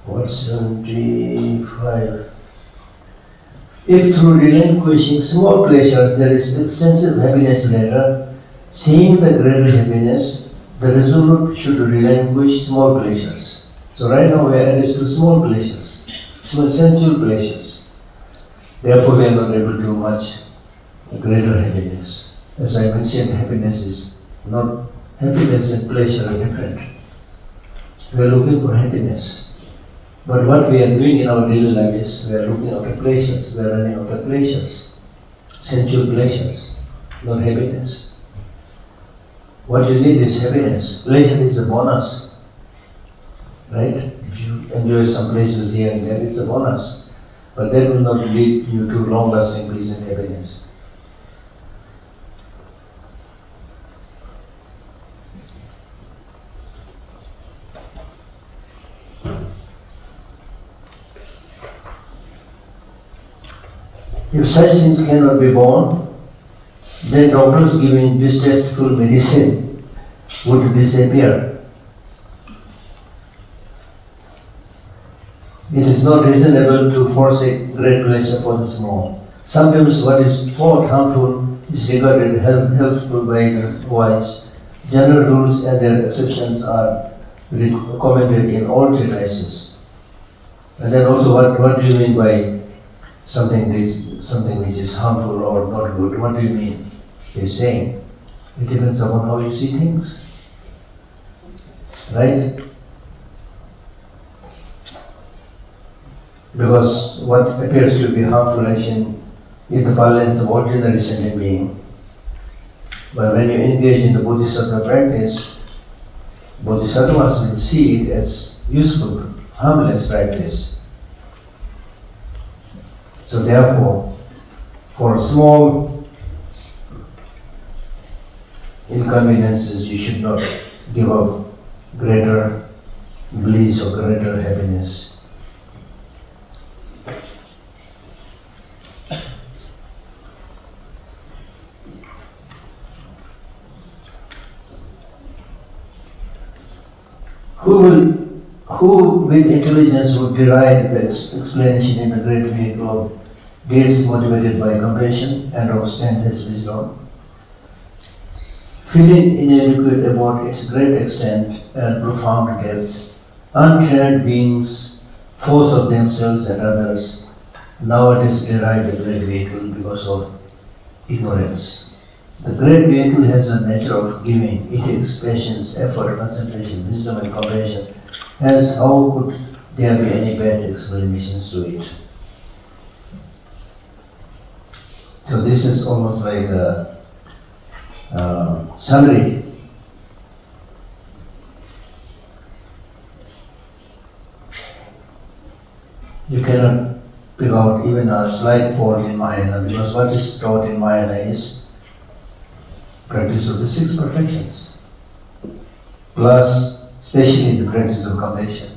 Verse 75. If through relinquishing small pleasures there is extensive happiness later, seeing the greater happiness, the resolute should relinquish small pleasures. So right now we are added to small pleasures, small sensual pleasures. Therefore we are not able to do much greater happiness. As I mentioned, happiness is not, happiness and pleasure are different. We are looking for happiness. But what we are doing in our daily life is we are looking after pleasures, we are running after pleasures, sensual pleasures, not happiness. What you need is happiness. Pleasure is a bonus, right? If you enjoy some pleasures here and there, it's a bonus. But that will not lead you to long-lasting peace and happiness. If such things cannot be borne, then doctors giving distasteful medicine would disappear. It is not reasonable to forsake great pleasure for the small. Sometimes what is thought harmful is regarded helpful by the wise. General rules and their exceptions are commented in all treatises. And then also, what do you mean by something which is harmful or not good? What do you mean? He's saying it depends upon how you see things, right? Because what appears to be harmful action is the balance of ordinary sentient being. But when you engage in the bodhisattva practice, bodhisattvas will see it as useful, harmless practice. So therefore, for small inconveniences, you should not give up greater bliss or greater happiness. Who with intelligence would derive the explanation in the great vehicle of deeds motivated by compassion and of standless wisdom? Feeling inadequate about its great extent and profound depth, untrained beings, force of themselves and others, nowadays derive the great vehicle because of ignorance. The great vehicle has a nature of giving. It takes patience, effort, concentration, wisdom and compassion. Hence, how could there be any bad explanations to it? So this is almost like a summary. You cannot pick out even a slight fault in Mahayana, because what is taught in Mahayana is practice of the six perfections, plus especially the practice of compassion.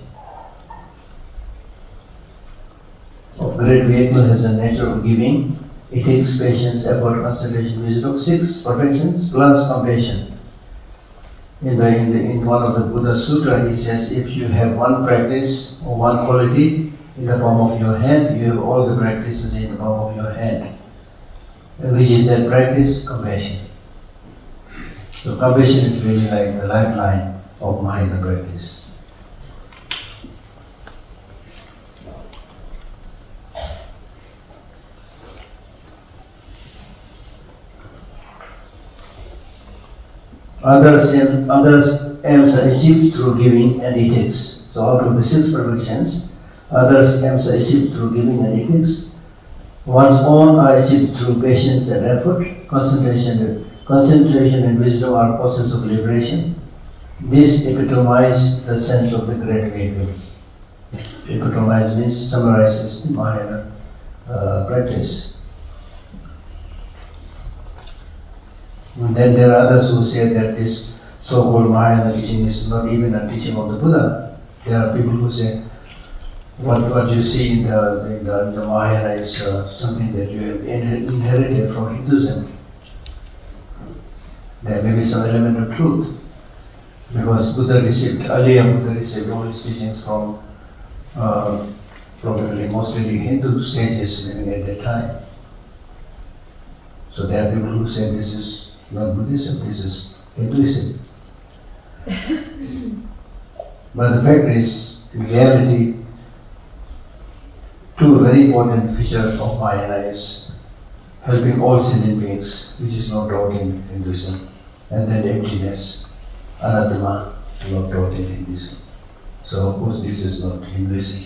Of great vehicle has a nature of giving. It takes patience, effort, concentration, wisdom, six perfections plus compassion. In one of the Buddha Sutra, he says, if you have one practice or one quality in the palm of your hand, you have all the practices in the palm of your hand. And which is that practice? Compassion. So compassion is really like the lifeline of Mahayana practice. Others aims are achieved through giving and ethics. So out of the six perfections, others aims are achieved through giving and ethics. One's own are achieved through patience and effort. Concentration and wisdom are process of liberation. This epitomizes the sense of the great vehicle. Epitomize means summarizes the Mahayana practice. And then there are others who say that this so-called Mahayana teaching is not even a teaching of the Buddha. There are people who say what you see in the Mahayana is something that you have inherited from Hinduism. There may be some element of truth, because earlier Buddha received all his teachings from probably mostly Hindu sages living at that time. So there are people who say this is not Buddhism, this is Hinduism. But the fact is, in reality, two very important features of Mahayana is helping all sentient beings, which is not taught in Hinduism, and then emptiness, anattama, not taught in Hinduism. So of course this is not Hinduism.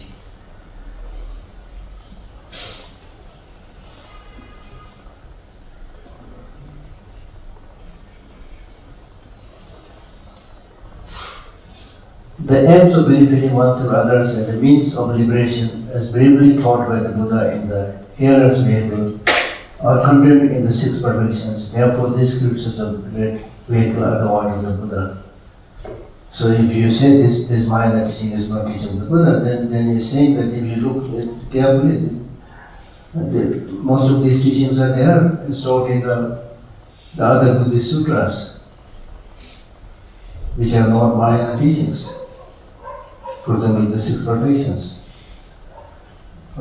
The aims of benefiting oneself, others, and the means of liberation, as bravely taught by the Buddha in the Hearer's Vehicle, are contained in the six perfections. Therefore, these scriptures of the great vehicle are the words of the Buddha. So, if you say this Mahayana teaching is not teaching of the Buddha, then he's saying that if you look carefully, most of these teachings are there, stored in the other Buddhist sutras, which are not Mahayana teachings. For example, the six perfections.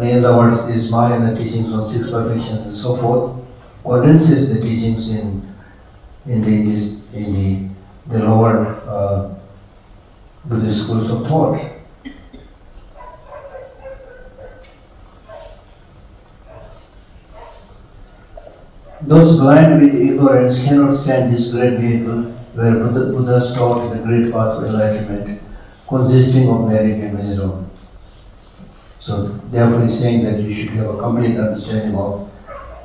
In other words, these Mahayana teachings on six perfections and so forth condenses the teachings in the lower Buddhist schools of thought. Those blind with ignorance cannot stand this great vehicle where Buddha taught the great path of enlightenment, consisting of merit and wisdom. So therefore he's saying that you should have a complete understanding of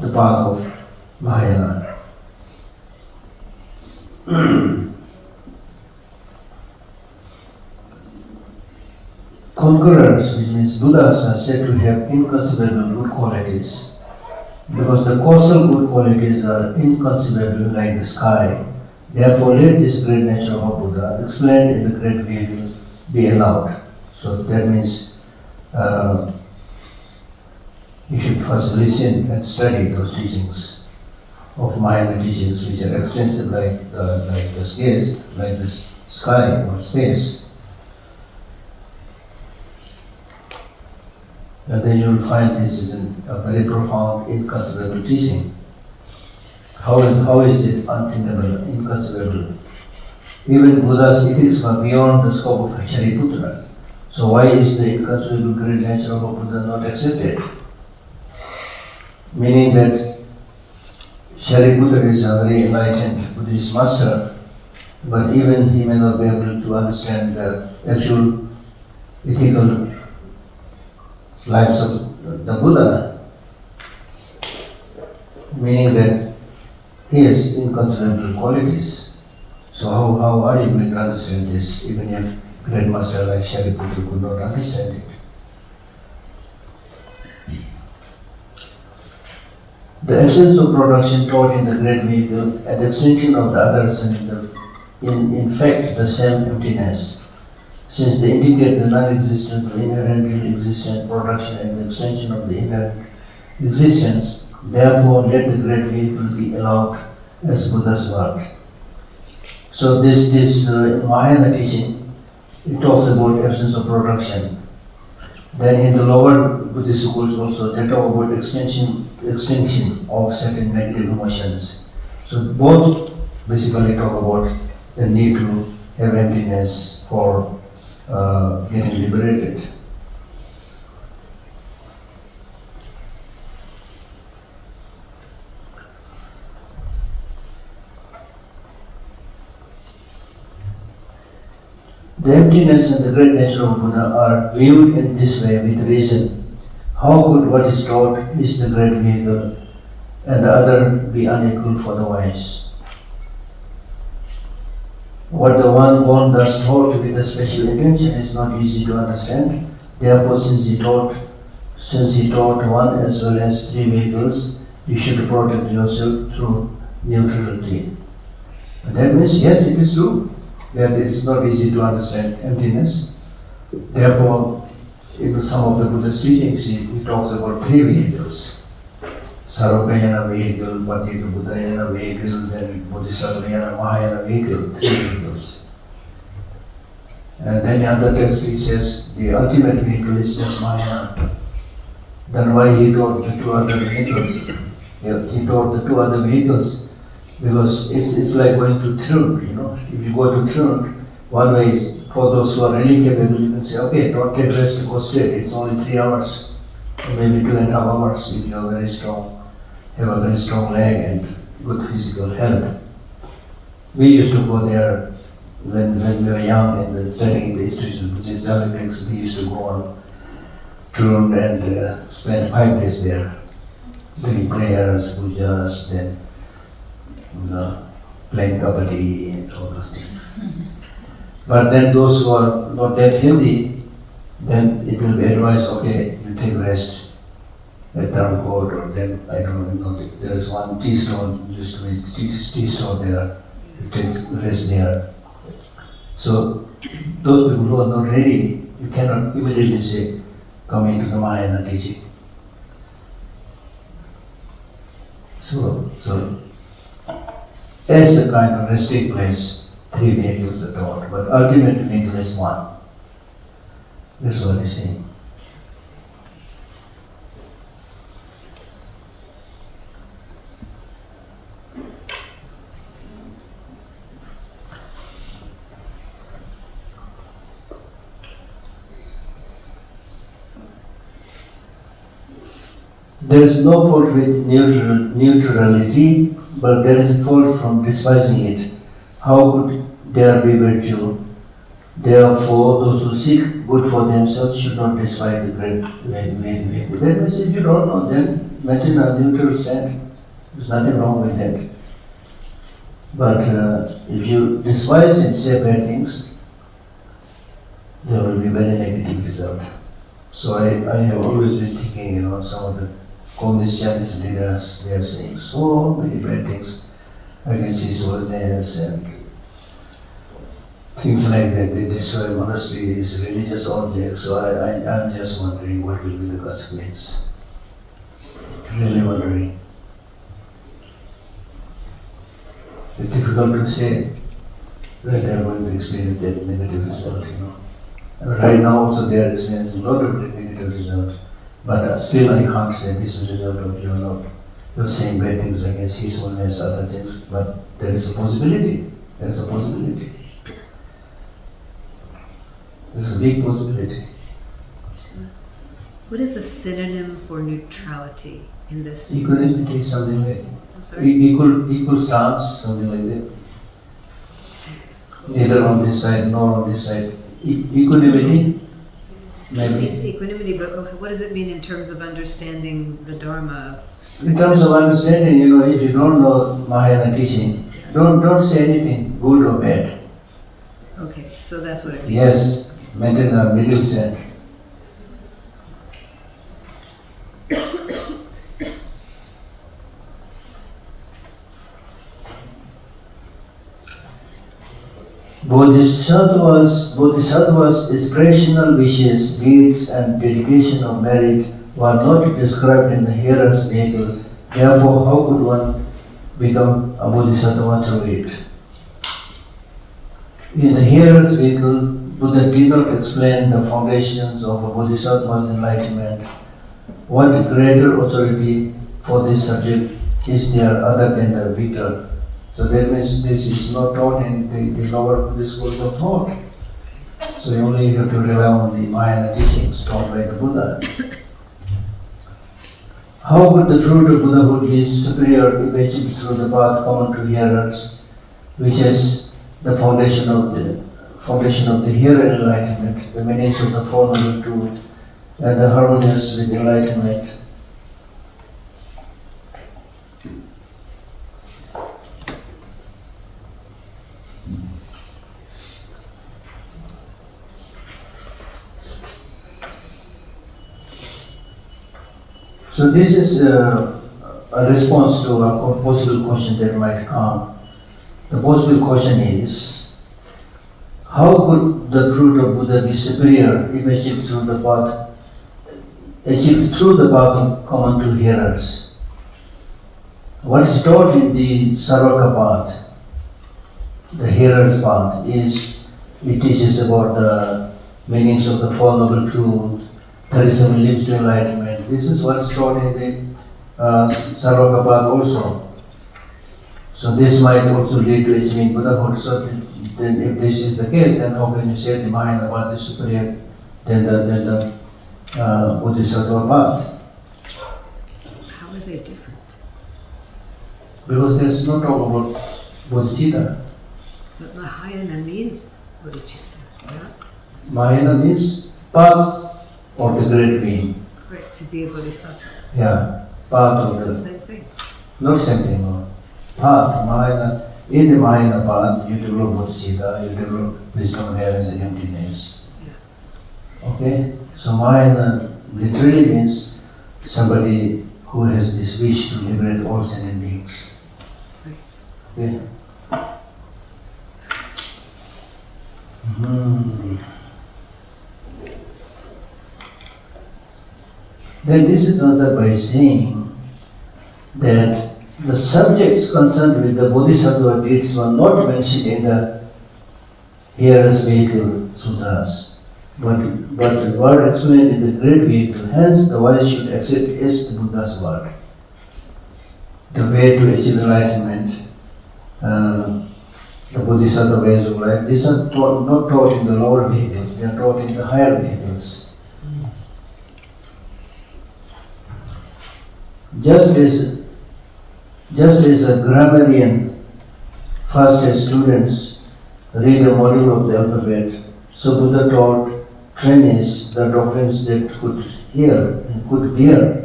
the path of Mahayana. Conquerors, which means Buddhas, are said to have inconceivable good qualities. Because the causal good qualities are inconceivable like the sky, therefore let this great nature of Buddha explained in the great vehicle be allowed. So that means you should first listen and study those teachings of Mahayana teachings, which are extensive like the space, like the sky or space. And then you will find this is a very profound, inconceivable teaching. How is it unthinkable, inconceivable? Even Buddha's ethics were beyond the scope of Shariputra. So why is the inconceivable great nature of a Buddha not accepted? Meaning that Shariputra is a very enlightened Buddhist master, but even he may not be able to understand the actual ethical lives of the Buddha, meaning that he has inconceivable qualities. So how are you going to understand this, even if great master like Shariputra could not understand it? The essence of production taught in the great vehicle and the extension of the others in fact the same emptiness, since they indicate the non-existence of inherently existent production and the extension of the inherent existence. Therefore, let the great vehicle be allowed as Buddha's word. So this in Mahayana teaching, it talks about absence of production. Then in the lower Buddhist schools also, they talk about extinction of certain negative emotions. So both basically talk about the need to have emptiness for getting liberated. The emptiness and the great nature of Buddha are viewed in this way with reason. How could what is taught is the great vehicle and the other be unequal for the wise? What the one born thus taught with a special intention is not easy to understand. Therefore, since he taught one as well as three vehicles, you should protect yourself through neutrality. And that means, yes, it is true that it is not easy to understand emptiness. Therefore, in some of the Buddhist teachings, he talks about three vehicles. Sarvapayana vehicle, Patika Buddhayana vehicle, then Bodhisattvayana Mahayana vehicle, three vehicles. And then in other text he says the ultimate vehicle is just Mahayana. Then why he taught the two other vehicles? He taught the two other vehicles because it's like going to Trund, If you go to Trund, one way is for those who are really capable, you can say, okay, don't take rest, go straight, it's only 3 hours, or maybe 2.5 hours if you are very strong. Have a very strong leg and good physical health. We used to go there when we were young and studying the history of Buddhist dialectics. We used to go on Trund and spend 5 days there, doing prayers, pujas, then playing kabaddi and all those things. But then those who are not that healthy, then it will be advised, okay, you take rest at Dharamsala, or then I don't know, there is one tea stall, used to be tea stall there, you take rest there. So those people who are not ready, you cannot immediately say, come into the Mahayana teaching. So as a kind of resting place, 3 vehicles are taught, but ultimate vehicle is one. That's what he's saying. There is no fault with neutrality, but there is fault from despising it. How could there be virtue? Therefore, those who seek good for themselves should not despise the great way. That means if you don't know, then maintain a neutral stand. There's nothing wrong with that. But if you despise and say bad things, there will be very negative result. So I have always been thinking, some of the communist Chinese leaders, they are saying so many bad things against His Holiness and things like that. They destroy monasteries, religious objects. So I'm just wondering what will be the consequence. Really wondering. It's difficult to say when they are going to experience that negative result, Right now also they are experiencing a lot of negative results, but still I can't say this is a result of you're saying bad things against His Holiness, other things, but there is a possibility. There's a possibility. There's a big possibility. What is a synonym for neutrality in this? Equanimity, something like I'm sorry? equal stance, something like that. Neither on this side nor on this side. Equanimity, maybe. It's equanimity, but what does it mean in terms of understanding the Dharma? In terms of understanding, if you don't know Mahayana teaching, don't say anything good or bad. Okay, so that's what it means. Yes, maintain a middle stand. Bodhisattvas' aspirational wishes, deeds, and dedication of merit were not described in the hearer's vehicle. Therefore, how could one become a bodhisattva through it? In the hearer's vehicle, Buddha did not explain the foundations of a bodhisattva's enlightenment. What greater authority for this subject is there other than the Vita? So that means this is not taught in the lower Buddhist schools of thought. So you only have to rely on the Mahayana teachings taught by the Buddha. How could the fruit of Buddhahood be superior if achieved through the path common to hearers, which is the foundation of the hearer enlightenment, the meanings of the Four Noble Truths, and the harmonious with enlightenment? So this is a response to a possible question that might come. The possible question is, how could the fruit of Buddha be superior if achieved through the path common to hearers? What is taught in the Sarvaka path, the hearer's path, is it teaches about the meanings of the Four Noble Truths, 37 limbs to enlightenment. This is what is taught in the Sarvaka path also. So this might also lead to achieving Buddhahood. So then if this is the case, then how can you say the Mahayana path is superior than the Bodhisattva path? How are they different? Because there is no talk about bodhicitta. But Mahayana means bodhicitta, yeah? Mahayana means path of the great being. Right, to be a bodhisattva. Yeah, path of It's the the, same thing. not same thing, no. Path, Mahayana, in the Mahayana path, you develop bodhicitta, you develop wisdom, awareness, and emptiness. Yeah. Okay? So Mahayana literally means somebody who has this wish to liberate all sentient beings. Okay? Then this is answered by saying that the subjects concerned with the Bodhisattva deeds were not mentioned in the hearer's vehicle sutras, but the word explained in the great vehicle. Hence, the wise should accept as the Buddha's word. The way to achieve enlightenment, the Bodhisattva ways of life, these are not taught in the lower vehicles, they are taught in the higher vehicles. Just as a grammarian first as students read a module of the alphabet, so Buddha taught trainees the doctrines that could hear and could bear.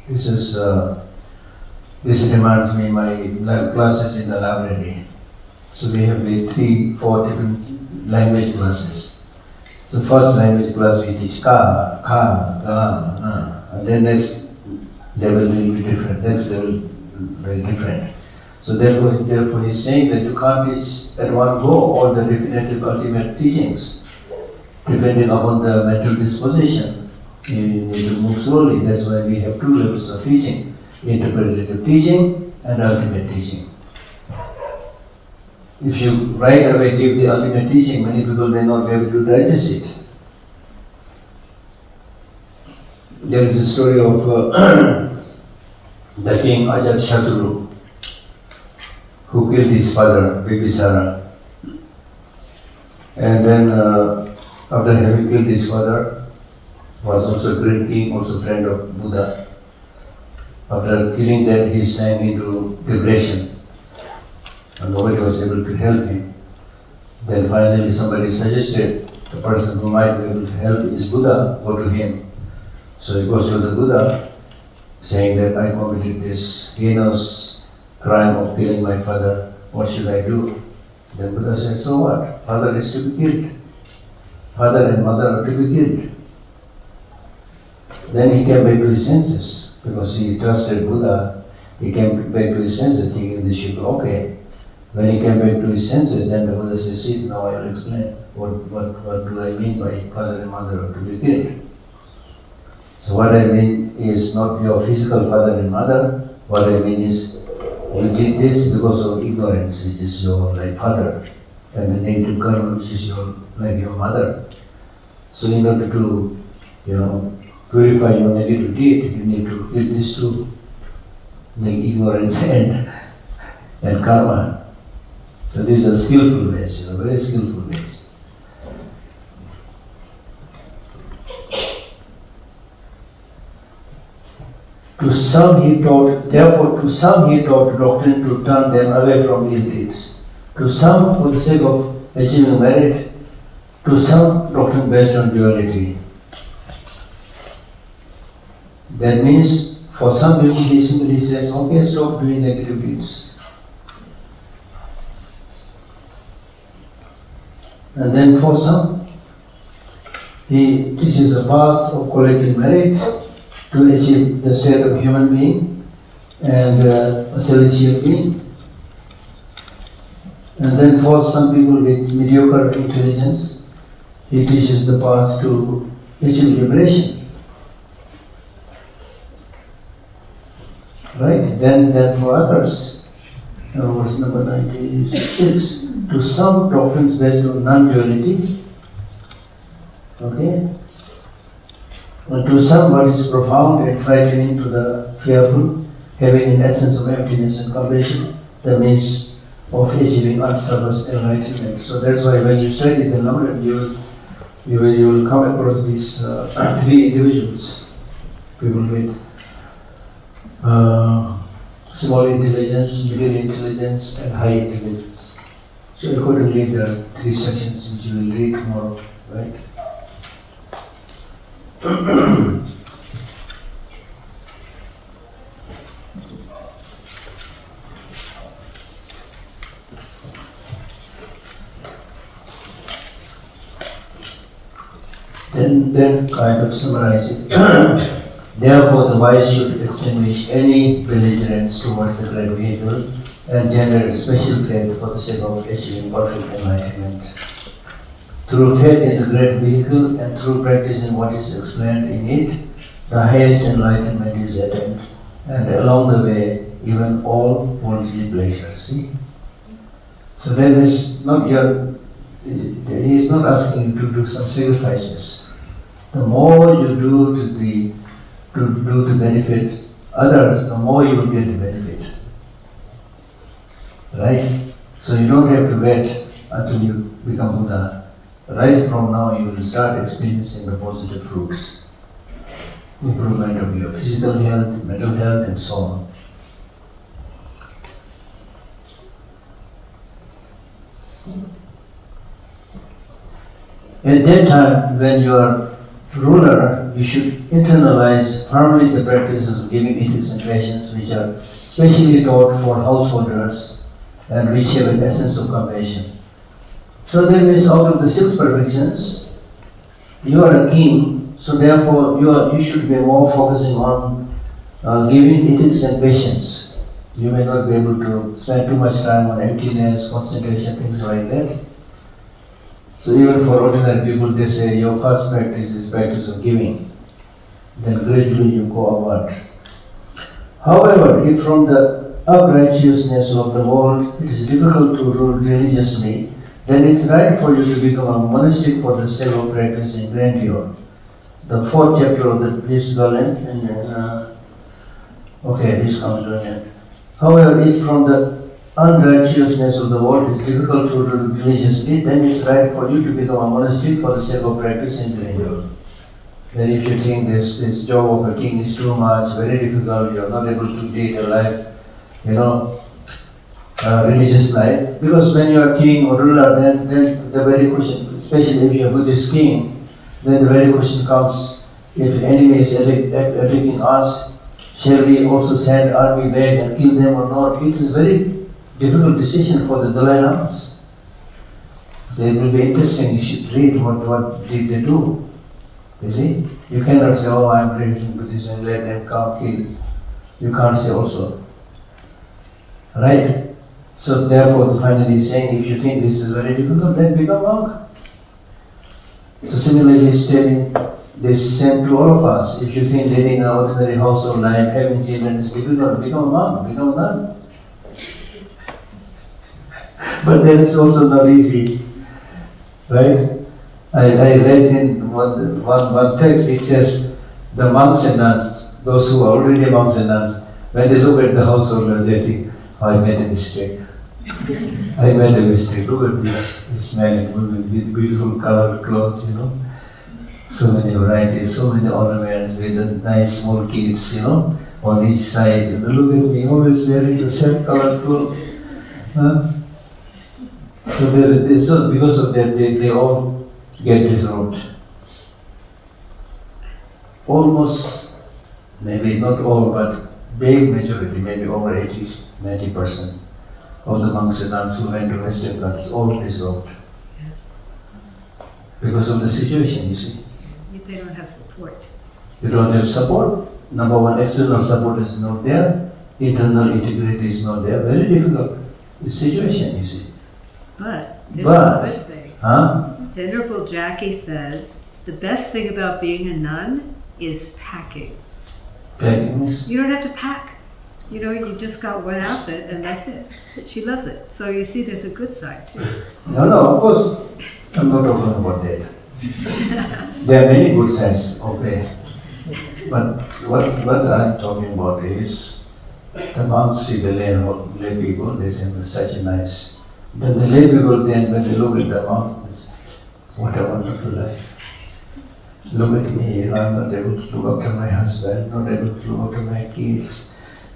This reminds me of my classes in the library. So we have 3-4 different language classes. So first language class we teach ka, ga, na, and then next level will be different, next level very different. So therefore he's saying that you can't teach at one go all the definitive ultimate teachings. Depending upon the mental disposition, you need to move slowly. That's why we have 2 levels of teaching: interpretative teaching and ultimate teaching. If you right away give the ultimate teaching, many people may not be able to digest it. There is a story of the king Ajat who killed his father, Bibisara. And then after having killed his father, was also a great king, also friend of Buddha. After killing that, he sank into depression and nobody was able to help him. Then finally somebody suggested the person who might be able to help is Buddha, go to him. So he goes to the Buddha saying that I committed this heinous crime of killing my father, what should I do? Then Buddha said, so what? Father is to be killed. Father and mother are to be killed. Then he came back to his senses because he trusted Buddha. He came back to his senses thinking this should be okay. When he came back to his senses, then the Buddha said, see, now I will explain what do I mean by father and mother are to be killed. So what I mean is not your physical father and mother. What I mean is you did this because of ignorance, which is your like father, and the negative karma, which is your like your mother. So in order to, purify your negative deed, you need to get these two, like ignorance and karma. So these are skillful ways, very skillful ways. To some he taught doctrine to turn them away from ill deeds. To some for the sake of achieving merit, to some doctrine based on duality. That means for some people he simply says, okay, stop doing negative deeds. And then for some, he teaches a path of collecting merit to achieve the state of human being and a celestial being. And then for some people with mediocre intelligence, he teaches the path to achieve liberation. Right? Then for others, verse number 96, to some doctrines based on non-duality, okay? And to some what is profound and frightening to the fearful, having an essence of emptiness and compassion, the means of achieving unsurpassed enlightenment. So that's why when you study the Lama, you will come across these 3 individuals, people with small intelligence, middle intelligence, and high intelligence. So accordingly, there are 3 sections which you will read tomorrow, right? Then kind of summarize it. Therefore, the wise should extinguish any belligerence towards the great vehicle and generate special faith for the sake of achieving perfect enlightenment. Through faith in the great vehicle and through practicing what is explained in it, the highest enlightenment is attained, and along the way, even all worldly pleasures. See? So there is not he is not asking you to do some sacrifices. The more you do to benefit others, the more you will get the benefit. Right? So you don't have to wait until you become Buddha. Right from now you will start experiencing the positive fruits. improvement of your physical health, mental health, and so on. At that time, when you are ruler, you should internalize firmly the practices of giving, eatings, and patience, which are specially taught for householders and which have an essence of compassion. So that means out of the 6 perfections, you are a king, so therefore you should be more focusing on giving, eatings, and patience. You may not be able to spend too much time on emptiness, concentration, things like that. So even for ordinary people, they say your first practice is practice of giving. Then gradually you go upward. However, if from the uprighteousness of the world it is difficult to rule religiously, then it's right for you to become a monastic for the sake of practice in grandeur. The 4th chapter of the Buddhist Garland, and this comes to an end. However, if from the unrighteousness of the world is difficult to rule religiously, then it's right for you to become a monastic for the sake of practice in grandeur. Then if you think this job of a king is too much, very difficult, you are not able to lead a life, religious life, because when you are king or ruler, then the very question, especially if you are Buddhist king, then the very question comes, if the enemy is attacking us, shall we also send army back and kill them or not? It is very difficult decision for the Dalai Lamas. So it will be interesting, you should read what did they do. You see? You cannot say, oh, I am practicing Buddhism, let them come kill. You can't say also. Right? So therefore, finally saying, if you think this is very difficult, then become monk. So similarly, he's telling this same to all of us. If you think leading an ordinary household life, having children is difficult, become a monk, become a nun. But that is also not easy. Right? I read in one text, it says, the monks and nuns, those who are already monks and nuns, when they look at the householder, they think, oh, I made a mistake. I made a mistake. Look at this man and woman with beautiful colored clothes, So many varieties, so many ornaments with the nice small kids, on each side. Look at me, always wearing the same colored clothes. So because of that, they all get disrobed. Almost, maybe not all, but big majority, maybe over 80-90% of the monks and nuns who went to Western Ghats, all disrobed. Because of the situation, you see. They don't have support. You don't have support. Number one, external support is not there. Internal integrity is not there. Very difficult situation, you see. But there's a good thing. Huh? Venerable Jackie says the best thing about being a nun is packing. Packing means? You don't have to pack. You just got one outfit and that's it. She loves it. So you see there's a good side too. No, of course. I'm not talking about that. There are many good sides, okay. But what I'm talking about is the monks see the lay people, they say it's such a nice. Then the lay people then when they look at the monks, what a wonderful life. Look at me, I'm not able to look after my husband, not able to look after my kids.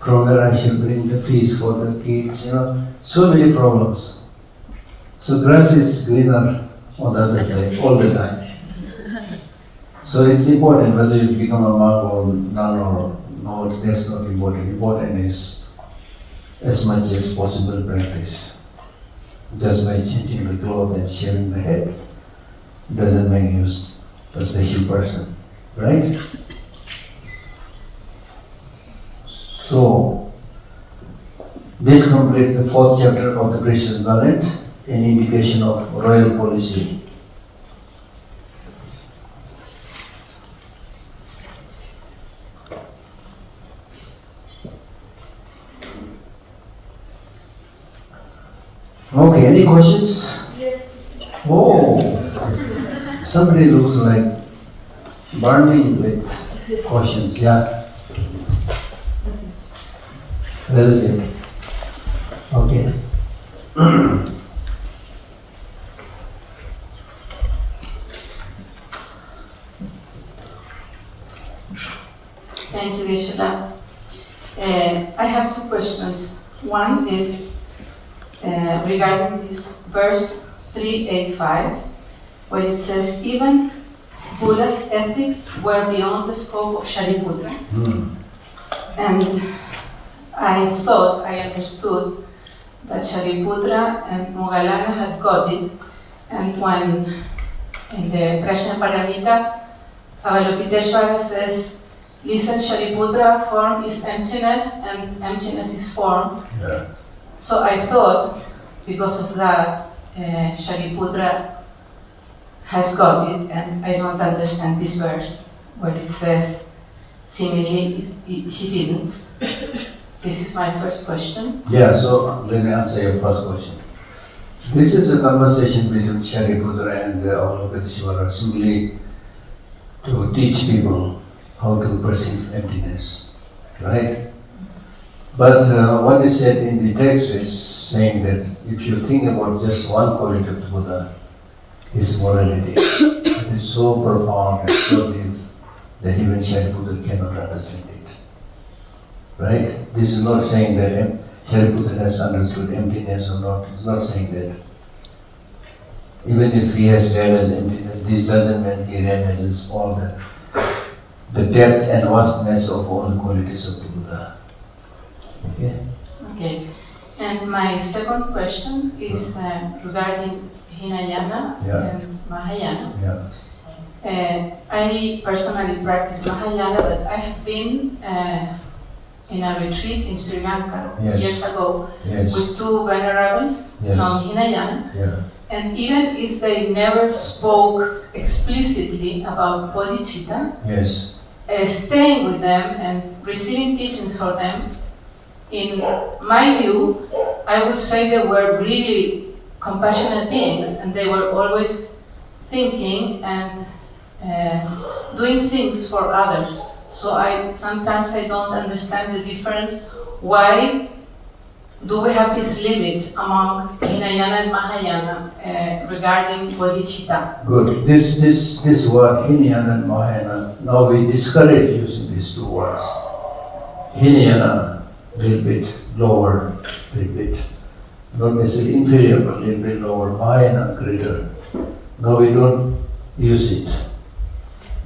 From where I should bring the fees for the kids, so many problems. So grass is greener on the other side all the time. So it's important whether you become a monk or nun or not, that's not important. Important is as much as possible practice. Just by changing the clothes and shaving the head doesn't make you a special person, right? So, this completes the 4th chapter of the Precious Garland, an indication of royal policy. Okay, any questions? Yes. Oh, somebody looks like burning with questions, yeah. That is it. Okay. Thank you, Geshe Lhakdor. I have two questions. One is regarding this verse 385, where it says, even Buddha's ethics were beyond the scope of Shariputra. And I thought, I understood that Shariputra and Moggallana had got it, and when in the Prajna Paramita, Avalokiteshvara says, listen Shariputra, form is emptiness and emptiness is form. Yeah. So I thought, because of that, Shariputra has got it, and I don't understand this verse where it says, seemingly he didn't. This is my first question. Yeah, so let me answer your first question. This is a conversation between Shariputra and Avalokiteshvara simply to teach people how to perceive emptiness, right? But what is said in the text is saying that if you think about just one quality of the Buddha, his morality, it is so profound and so deep that even Shariputra cannot understand it, right? This is not saying that Shariputra has understood emptiness or not. It's not saying that. Even if he has realized emptiness, this doesn't mean he realizes all the depth and vastness of all the qualities of the Buddha. Okay? Okay. And my second question is regarding Hinayana and Mahayana. Yeah. I personally practice Mahayana, but I have been in a retreat in Sri Lanka years ago with two venerables from Hinayana. Yeah. And even if they never spoke explicitly about bodhicitta, staying with them and receiving teachings from them, in my view, I would say they were really compassionate beings, and they were always thinking and doing things for others. So sometimes I don't understand the difference. Why do we have these limits among Hinayana and Mahayana regarding bodhicitta? Good. This word Hinayana and Mahayana, now we discourage using these two words. Hinayana, a little bit lower, a little bit, not necessarily inferior, but a little bit lower. Mahayana, greater. No, we don't use it.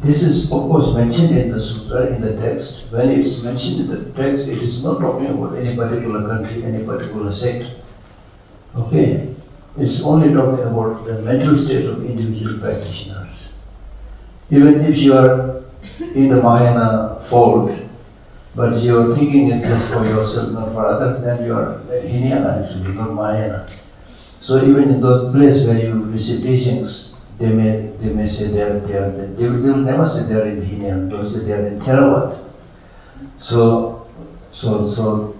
This is, of course, mentioned in the sutra, in the text. When it's mentioned in the text, it is not talking about any particular country, any particular sect. Okay? It's only talking about the mental state of individual practitioners. Even if you are in the Mahayana fold, but you are thinking it just for yourself, not for others, then you are Hinayana actually, not Mahayana. So even in those places where you receive teachings, they may say they will never say they are in Hinayana, they will say they are in Theravada. So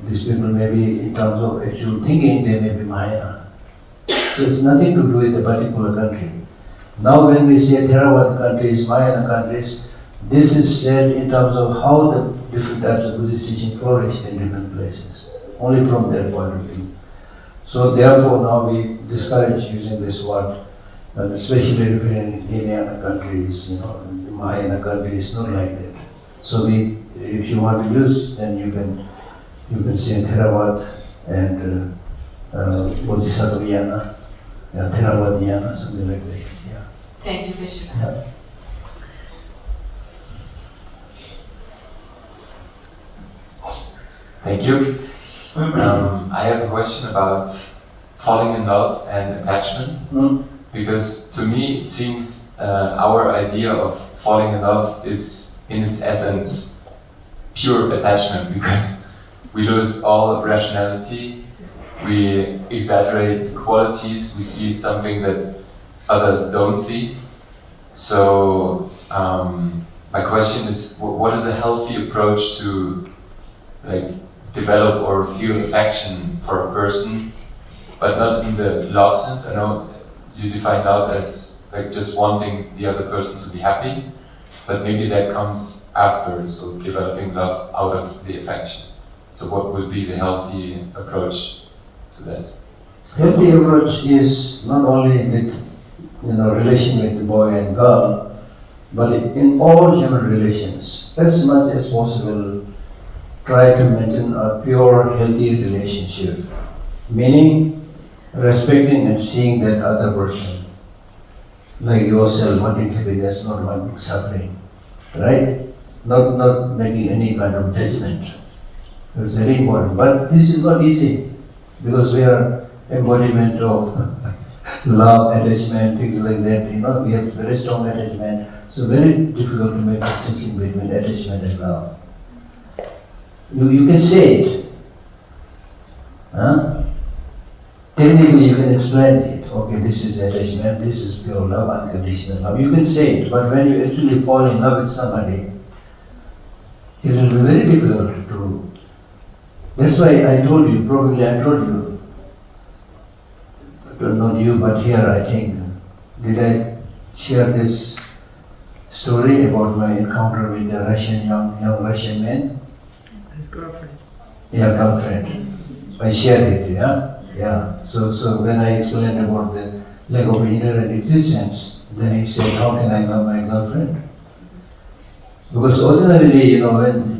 these people may be, in terms of actual thinking, they may be Mahayana. So it's nothing to do with a particular country. Now when we say Theravada countries, Mahayana countries, this is said in terms of how the different types of Buddhist teaching flourished in different places, only from their point of view. So therefore now we discourage using this word, especially in Hinayana countries, the Mahayana countries, not like that. So if you want to use, then you can say Theravada and Bodhisattvayana, Theravadayana, something like that. Yeah. Thank you, Geshe. Yeah. Thank you. I have a question about falling in love and attachment, because to me it seems our idea of falling in love is in its essence pure attachment, because we lose all rationality, we exaggerate qualities, we see something that others don't see. So my question is, what is a healthy approach to develop or feel affection for a person, but not in the love sense? I know you define love as just wanting the other person to be happy, but maybe that comes after, so developing love out of the affection. So what would be the healthy approach to that? Healthy approach is not only with relation with the boy and girl, But in all human relations, as much as possible, try to maintain a pure, healthy relationship. Meaning, respecting and seeing that other person, like yourself, wanting happiness, not wanting suffering. Right? Not making any kind of judgment. It's very important. But this is not easy, because we are embodiment of love, attachment, things like that. We have very strong attachment. So very difficult to make a distinction between attachment and love. You can say it. Huh? Technically you can explain it. Okay, this is attachment, this is pure love, unconditional love. You can say it, but when you actually fall in love with somebody, it will be very difficult to. That's why I told you, not you, but here I think, did I share this story about my encounter with a young Russian man? His girlfriend. Yeah, girlfriend. I shared it, yeah? Yeah. So when I explained about the lack of inherent existence, then he said, how can I love my girlfriend? Because ordinarily,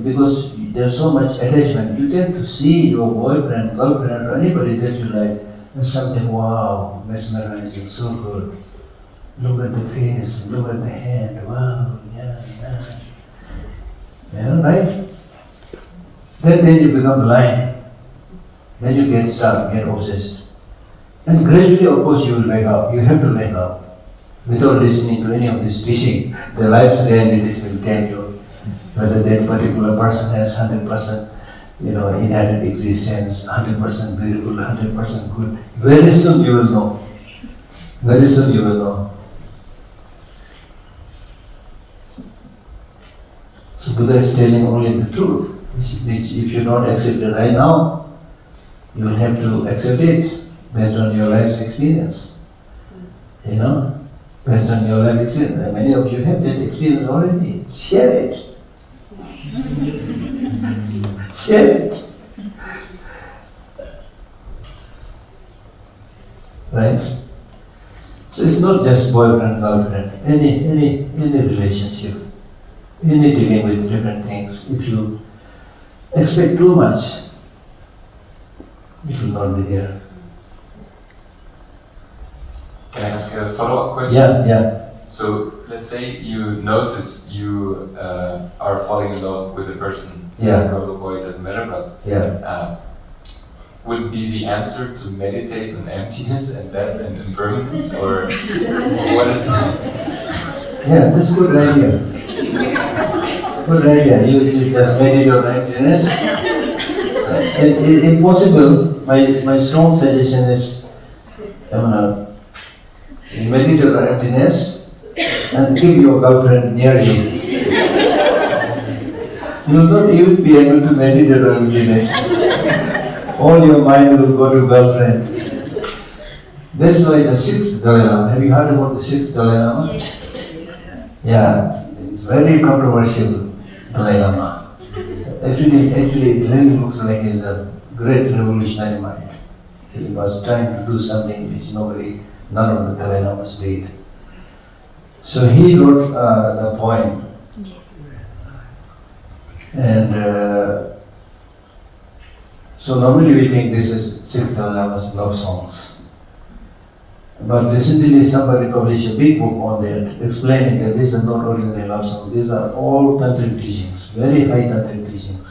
because there's so much attachment, you tend to see your boyfriend, girlfriend, or anybody that you like as something, wow, mesmerizing, so good. Look at the face, look at the hand, wow, yeah. Right? Then you become blind. Then you get obsessed. And gradually, of course, you will wake up. You have to wake up. Without listening to any of this teaching, the life's realities will tell you whether that particular person has 100% inherent existence, 100% beautiful, 100% good. Very soon you will know. Very soon you will know. So Buddha is telling only the truth. Which if you don't accept it right now, you will have to accept it based on your life's experience. Based on your life experience. And many of you have that experience already. Share it. Share it. Right? So it's not just boyfriend, girlfriend. Any relationship. Any dealing with different things. If you expect too much, it will not be there. Can I ask a follow-up question? Yeah. So let's say you notice you are falling in love with a person, girl or boy, doesn't matter, but would be the answer to meditate on emptiness and death and impermanence, or what is? Yeah, that's a good idea. Good idea. You just meditate on emptiness. If possible, my strong suggestion is, meditate on emptiness and keep your girlfriend near you. You will not even be able to meditate on emptiness. All your mind will go to girlfriend. That's why the 6th Dalai Lama, have you heard about the 6th Dalai Lama? Yes. Yeah, it's very controversial Dalai Lama. Actually, it really looks like he's a great revolutionary mind. He was trying to do something which none of the Dalai Lamas did. So he wrote the poem. Yes. And so normally we think this is 6th Dalai Lama's love songs. But recently somebody published a big book on that, explaining that these are not ordinary love songs. These are all tantric teachings, very high tantric teachings.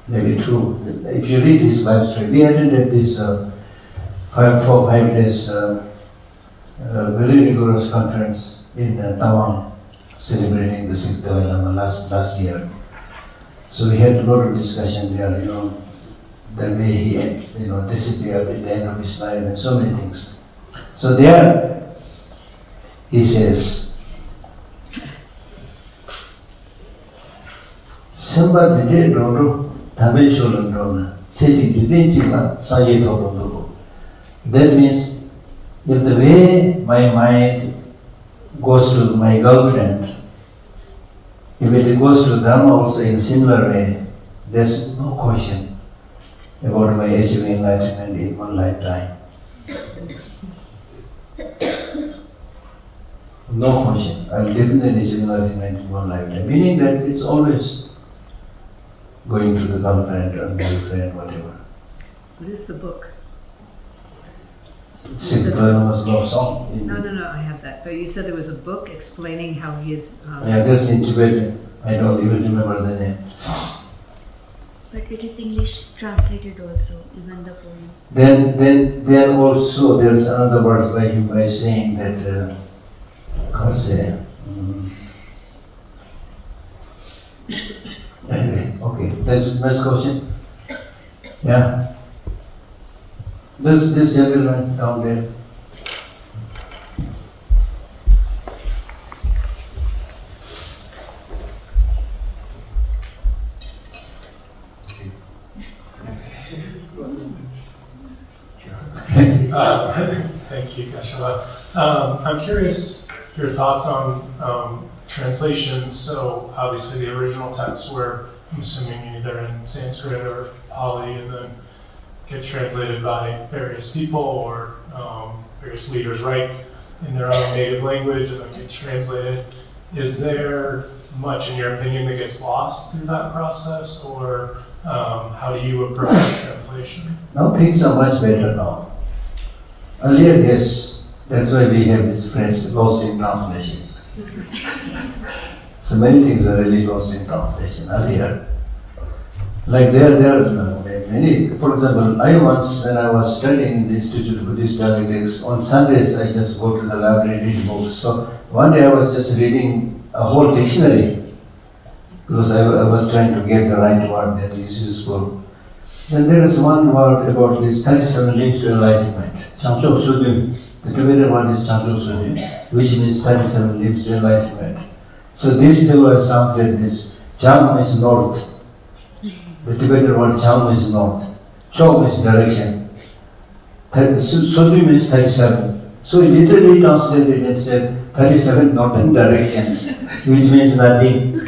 Maybe true. If you read his life story, we attended this 5 days very rigorous conference in Tawang, celebrating the 6th Dalai Lama last year. So we had a lot of discussion there, the way he disappeared at the end of his life and so many things. So there he says, that means if the way my mind goes to my girlfriend, if it goes to Dharma also in a similar way, there's no question about my achieving enlightenment in one lifetime. No question. I will definitely achieve enlightenment in one lifetime. Meaning that it's always going to the girlfriend or boyfriend, whatever. What is the book? Sixth Dalai Lama's love song. No, I have that. But you said there was a book explaining how his. Yeah, that's in Tibetan. I don't even remember the name. But it is English translated also, even the poem. Then also there's another verse by him by saying that, anyway, okay, next question. Yeah. This gentleman down there. Thank you, Geshe Lhakdor. I'm curious your thoughts on translations. So obviously the original texts were, I'm assuming, either in Sanskrit or Pali, and then get translated by various people or various leaders write in their own native language and then get translated. Is there much, in your opinion, that gets lost through that process, or how do you approach translation? Now things are much better now. Earlier, yes, that's why we have this phrase, lost in translation. So many things are really lost in translation earlier. Like there are many, for example, I once, when I was studying in the Institute of Buddhist Dialectics, on Sundays I just go to the library, read books. So one day I was just reading a whole dictionary, because I was trying to get the right word that is useful. Then there is one word about these 37 limbs to enlightenment. Changchok Sudim. The Tibetan word is Changchok Sudim, which means 37 limbs to enlightenment. So this fellow has translated this. Chang means north. The Tibetan word Chang means north. Chok means direction. Sudim means 37. So he literally translated and said 37 northern directions, which means nothing.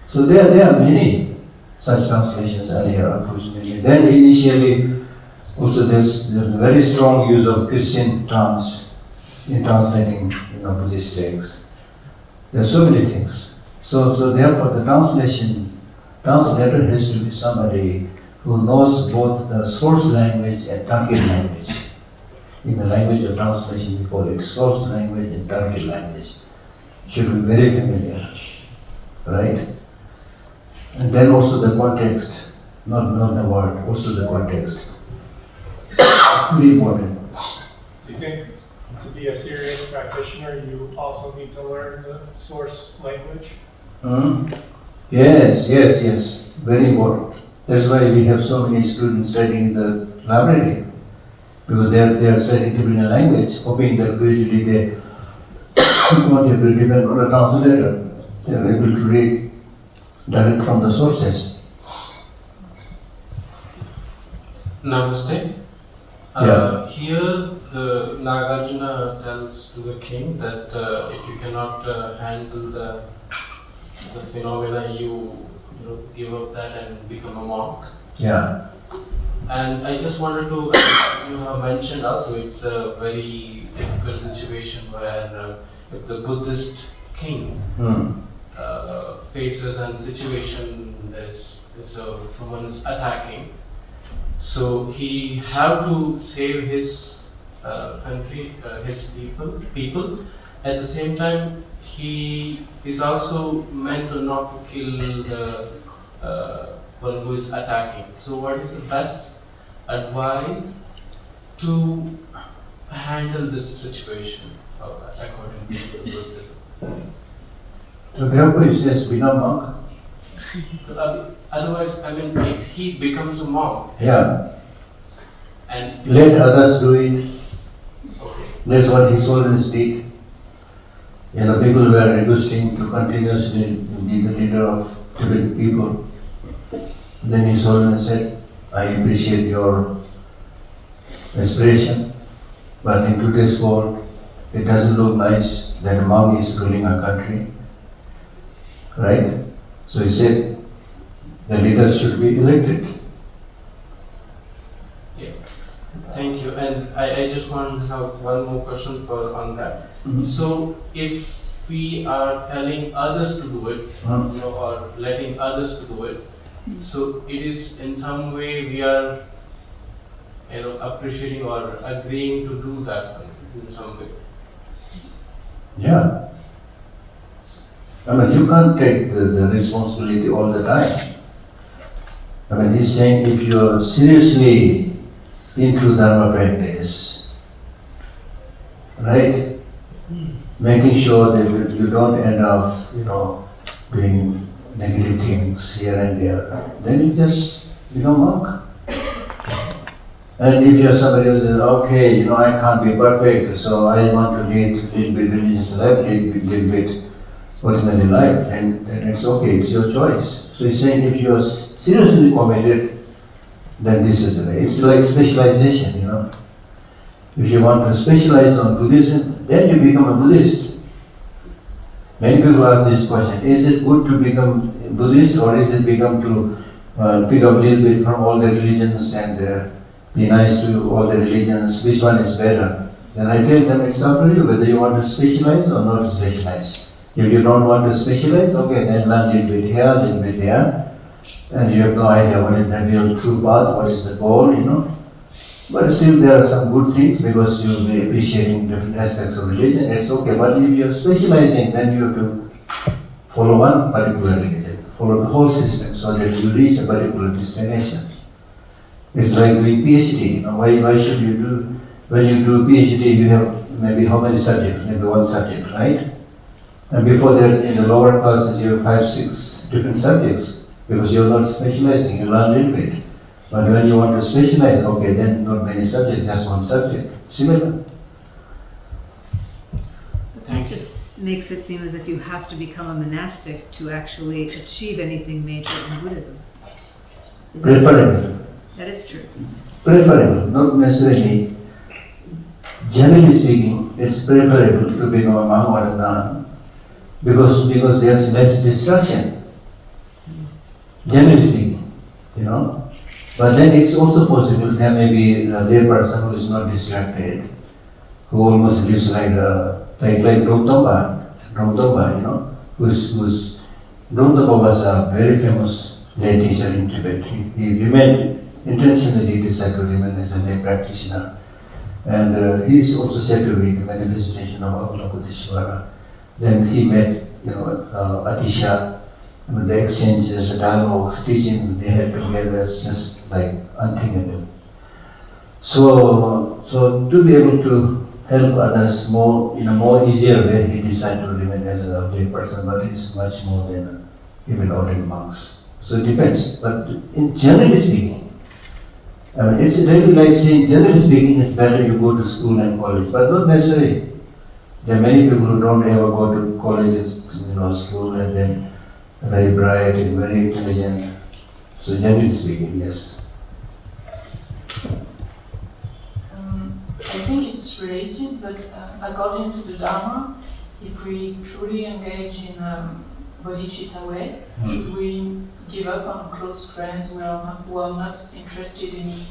So there are many such translations earlier, unfortunately. Then initially, also there's a very strong use of Christian terms in translating Buddhist texts. There are so many things. So therefore the translator has to be somebody who knows both the source language and target language. In the language of translation we call it source language and target language. Should be very familiar, right? And then also the context, not the word, also the context. Very important. Do you think to be a serious practitioner, you also need to learn the source language? Yes, very important. That's why we have so many students studying in the library, because they are studying Tibetan language, hoping that gradually they won't have to depend on a translator. They are able to read direct from the sources. Namaste. Here the Nagarjuna tells to the king that if you cannot handle the phenomena, you give up that and become a monk. Yeah. And I just wanted to, you have mentioned also, it's a very difficult situation where if the Buddhist king faces a situation, someone is attacking, so he have to save his country, his people. At the same time, he is also meant to not to kill the one who is attacking. So what is the best advice to handle this situation according to Buddhism? So therefore he says, become monk. Otherwise, if he becomes a monk, Yeah. and Let others do it. okay. That's what His Holiness did. People were requesting to continuously be the leader of Tibetan people. Then His Holiness said, I appreciate your aspiration, but in today's world, it doesn't look nice that a monk is ruling a country. Right? So he said, the leaders should be elected. Yeah. Thank you. And I just want to have one more question on that. So if we are telling others to do it, or letting others to do it, so it is in some way we are, appreciating or agreeing to do that in some way. Yeah. I mean, you can't take the responsibility all the time. I mean, he's saying if you're seriously into Dharma practice, right? Making sure that you don't end up, doing negative things here and there, then you just become monk. And if you're somebody who says, okay, I can't be perfect, so I want to lead a little bit religious life, a little bit ordinary life, then it's okay, it's your choice. So he's saying if you're seriously committed, then this is the way. It's like specialization, If you want to specialize on Buddhism, then you become a Buddhist. Many people ask this question, is it good to become Buddhist or is it become to pick up a little bit from all the religions and be nice to all the religions, which one is better? Then I tell them it's up to you whether you want to specialize or not specialize. If you don't want to specialize, okay, then learn a little bit here, a little bit there, and you have no idea what is the real true path, what is the goal, But still there are some good things because you'll be appreciating different aspects of religion, it's okay. But if you're specializing, then you have to follow one particular religion, follow the whole system so that you reach a particular destination. It's like doing PhD, why should you do, when you do PhD you have maybe how many subjects, maybe one subject, right? And before that in the lower classes you have 5, 6 different subjects because you're not specializing, you learn a little bit. But when you want to specialize, okay, then not many subjects, just one subject. Similar. That just makes it seem as if you have to become a monastic to actually achieve anything major in Buddhism. Preferable. That is true. Preferable, not necessarily. Generally speaking, it's preferable to become a monk or a nun because there's less distraction. Generally speaking, But then it's also possible there may be a lay person who is not distracted, who almost lives like Ramdamba, who's Ramdamba was a very famous lay teacher in Tibet. He remained intentionally decided to remain as a lay practitioner. And he's also said to be the manifestation of Avalokiteshvara. Then he met, Atisha, the exchanges, the dialogues, teachings they had together is just like unthinkable. So to be able to help others more in a more easier way, he decided to remain as a lay person, but he's much more than even ordinary monks. So it depends. But in generally speaking, it's really like saying, generally speaking, it's better you go to school and college, but not necessarily. There are many people who don't ever go to college, school, and then very bright and very intelligent. So generally speaking, yes. I think it's related, but according to the Dharma, if we truly engage in bodhicitta way, should we give up on close friends who are not interested in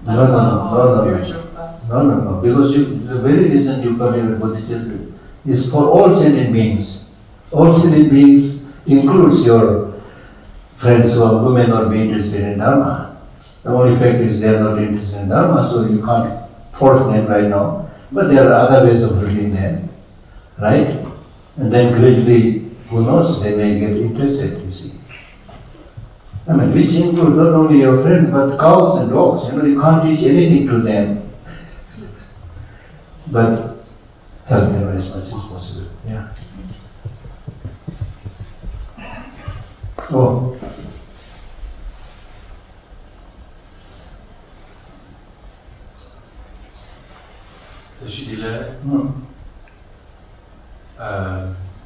Dharma or spiritual paths? No. Because the very reason you come here with bodhicitta is for all sentient beings. All sentient beings includes your friends who are women or be interested in Dharma. The only fact is they are not interested in Dharma, so you can't force them right now. But there are other ways of reading them, right? And then gradually, who knows, they may get interested, you see. Which includes not only your friends, but cows and dogs. You can't teach anything to them. But help them as much as possible, yeah. Oh. Tushita,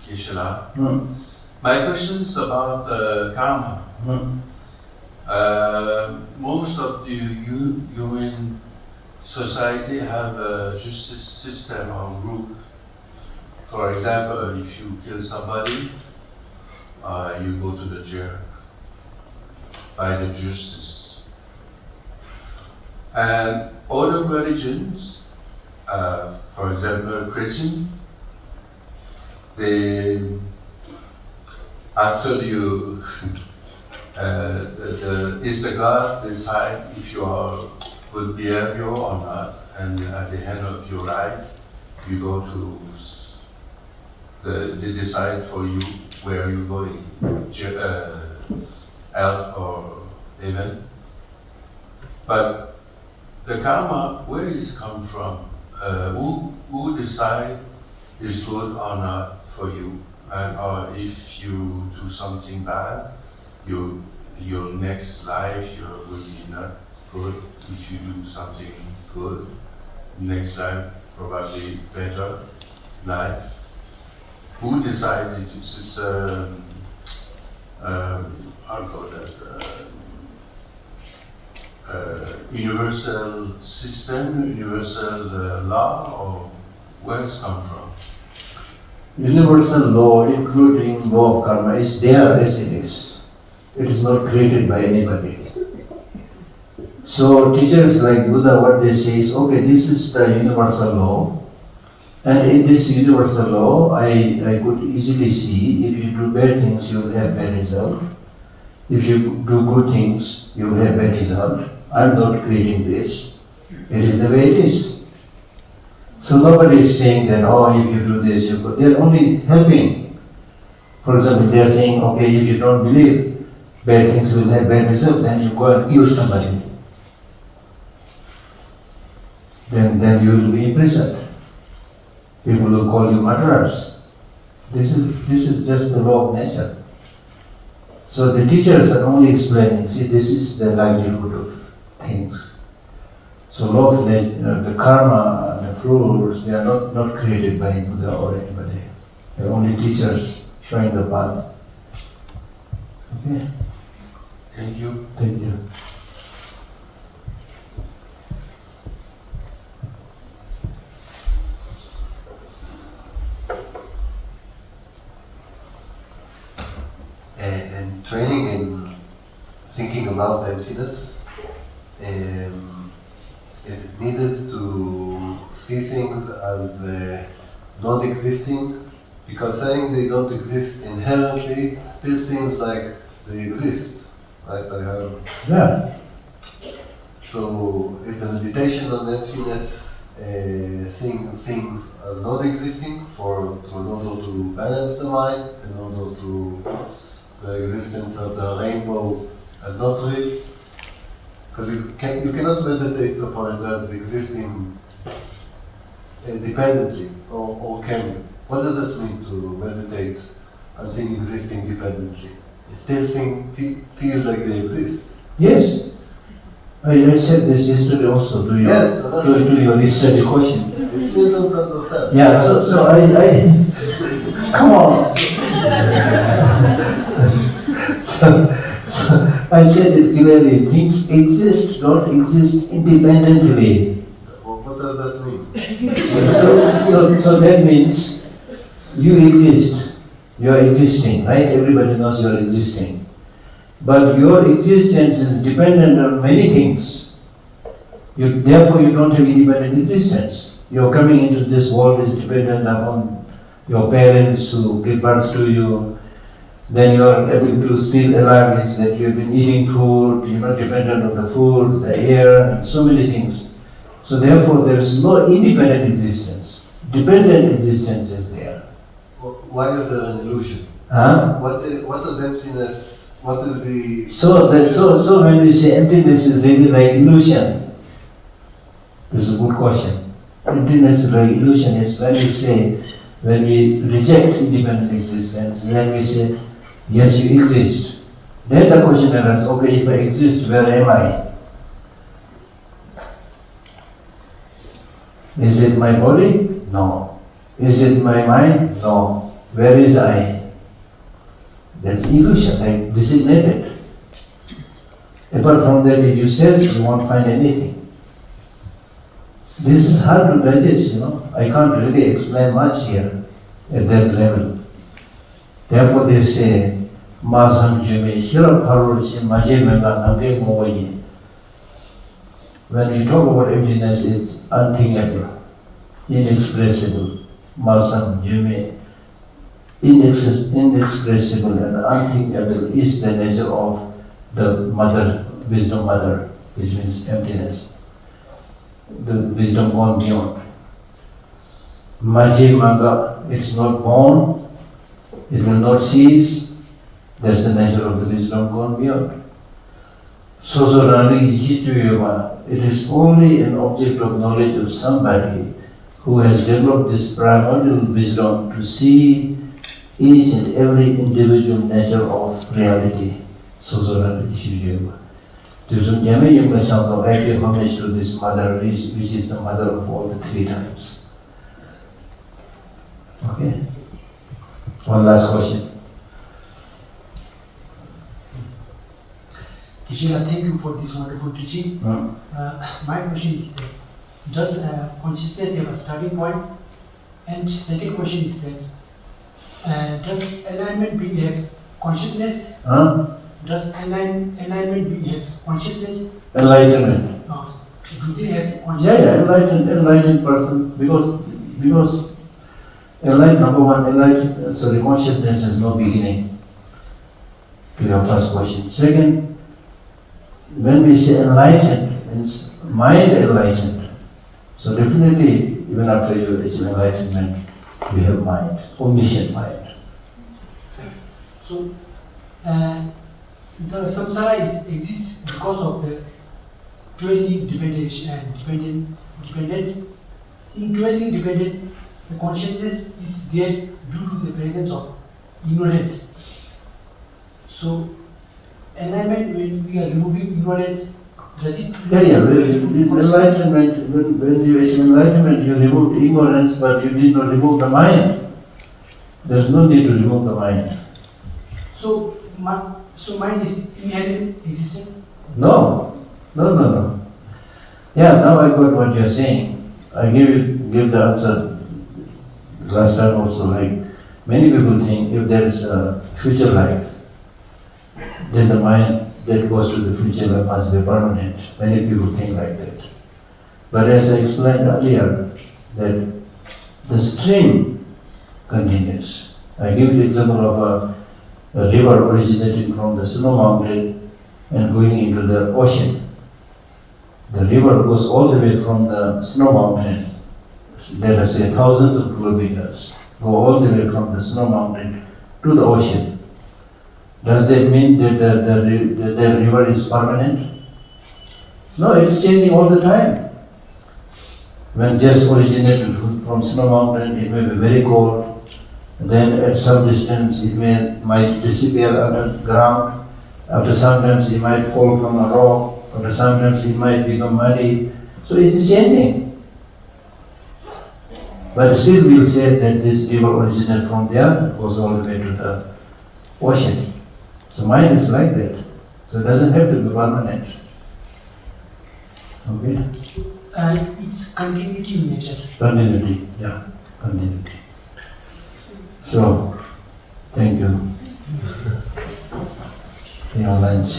Geshe Lhakdor. My question is about karma. Most of the human society have a justice system or group. For example, if you kill somebody, you go to the jail by the justice. And other religions, for example, Christian, they, after you, is the God decide if you are good behavior or not, and at the end of your life, you go to, they decide for you where you're going, hell or heaven. But the karma, where is come from? Who decide is good or not for you? And or if you do something bad, your next life you will be not good. If you do something good, next life probably better life. Who decided this is I'll call that universal system, universal law, or where it's come from? Universal law, including law of karma, is there as it is. It is not created by anybody. So teachers like Buddha, what they say is, okay, this is the universal law. And in this universal law, I could easily see if you do bad things, you will have bad result. If you do good things, you will have bad result. I'm not creating this. It is the way it is. So nobody is saying that, oh, if you do this, you could. They're only helping. For example, they're saying, okay, if you don't believe bad things will have bad result, then you go and kill somebody. Then you will be imprisoned. People will call you murderers. This is just the law of nature. So the teachers are only explaining, see, this is the likelihood of things. So law of nature, the karma and the fruits, they are not created by Buddha or anybody. They are only teachers showing the path. Okay? Thank you. Thank you. And training in thinking about emptiness, is it needed to see things as non-existing? Because saying they don't exist inherently still seems like they exist, right? I have. Yeah. So is the meditation on emptiness seeing things as non-existing in order to balance the mind, in order to put the existence of the rainbow as not real? Because you cannot meditate upon it as existing independently, or can you? What does it mean to meditate on things existing dependently? It still feels like they exist. Yes. I said this yesterday also to your, to your yesterday question. You still don't understand. Yeah, so I come on. so I said it clearly, things exist, don't exist independently. Well, what does that mean? So that means you exist, you are existing, right? Everybody knows you are existing. But your existence is dependent on many things. Therefore you don't have independent existence. Your coming into this world is dependent upon your parents who give birth to you. Then you are able to still alive, means that you have been eating food, dependent on the food, the air, and so many things. So therefore there is no independent existence. Dependent existence is there. Why is there an illusion? Huh? What is emptiness? What is the... So when we say emptiness is really like illusion, this is a good question. Emptiness is like illusion is when we reject independent existence, when we say, yes, you exist. Then the question arises, okay, if I exist, where am I? Is it my body? No. Is it my mind? No. Where is I? That's illusion, like designated. Apart from that, if you search, you won't find anything. This is hard to digest, I can't really explain much here at that level. Therefore they say, when when we talk about emptiness, it's unthinkable, inexpressible, masam, yume, inexpressible and unthinkable is the nature of the mother, wisdom mother, which means emptiness, the wisdom gone beyond. Maje manga, it's not born, it will not cease, that's the nature of the wisdom gone beyond. Sosorani Jituyama, it is only an object of knowledge of somebody who has developed this primordial wisdom to see each and every individual nature of reality. Sosorani Jituyama. There's a Yama chance of active homage to this mother, which is the mother of all the three times. Okay? One last question. Geshe, thank you for this wonderful teaching. My question is that, does consciousness have a starting point? And second question is that, does alignment being have consciousness? Does alignment being have consciousness? Enlightenment. Do they have consciousness? Yeah, enlightened person, because consciousness has no beginning, to your first question. Second, when we say enlightened, means mind enlightened. So definitely, even after you achieve enlightenment, you have mind, omniscient mind. So, the samsara exists because of the dually dependent and dependent. In dually dependent, the consciousness is there due to the presence of ignorance. So, enlightenment, when we are removing ignorance, does it? Enlightenment, when you achieve enlightenment, you remove ignorance, but you did not remove the mind. There's no need to remove the mind. So mind is inherent existence? No. Yeah, now I got what you're saying. I give the answer last time also. Like many people think if there is a future life, then the mind that goes to the future life must be permanent. Many people think like that. But as I explained earlier, that the stream continues. I give the example of a river originating from the snow mountain and going into the ocean. The river goes all the way from the snow mountain, let us say thousands of kilometers, go all the way from the snow mountain to the ocean. Does that mean that the river is permanent? No, it's changing all the time. When just originated from snow mountain, it may be very cold. Then at some distance, it might disappear underground. After sometimes it might fall from a rock. After sometimes it might become muddy. So it is changing. But still we'll say that this river originated from there, goes all the way to the ocean. So mind is like that. So it doesn't have to be permanent. Okay? It's continuity in nature. Continuity, yeah, continuity. So, thank you. See you on lunch.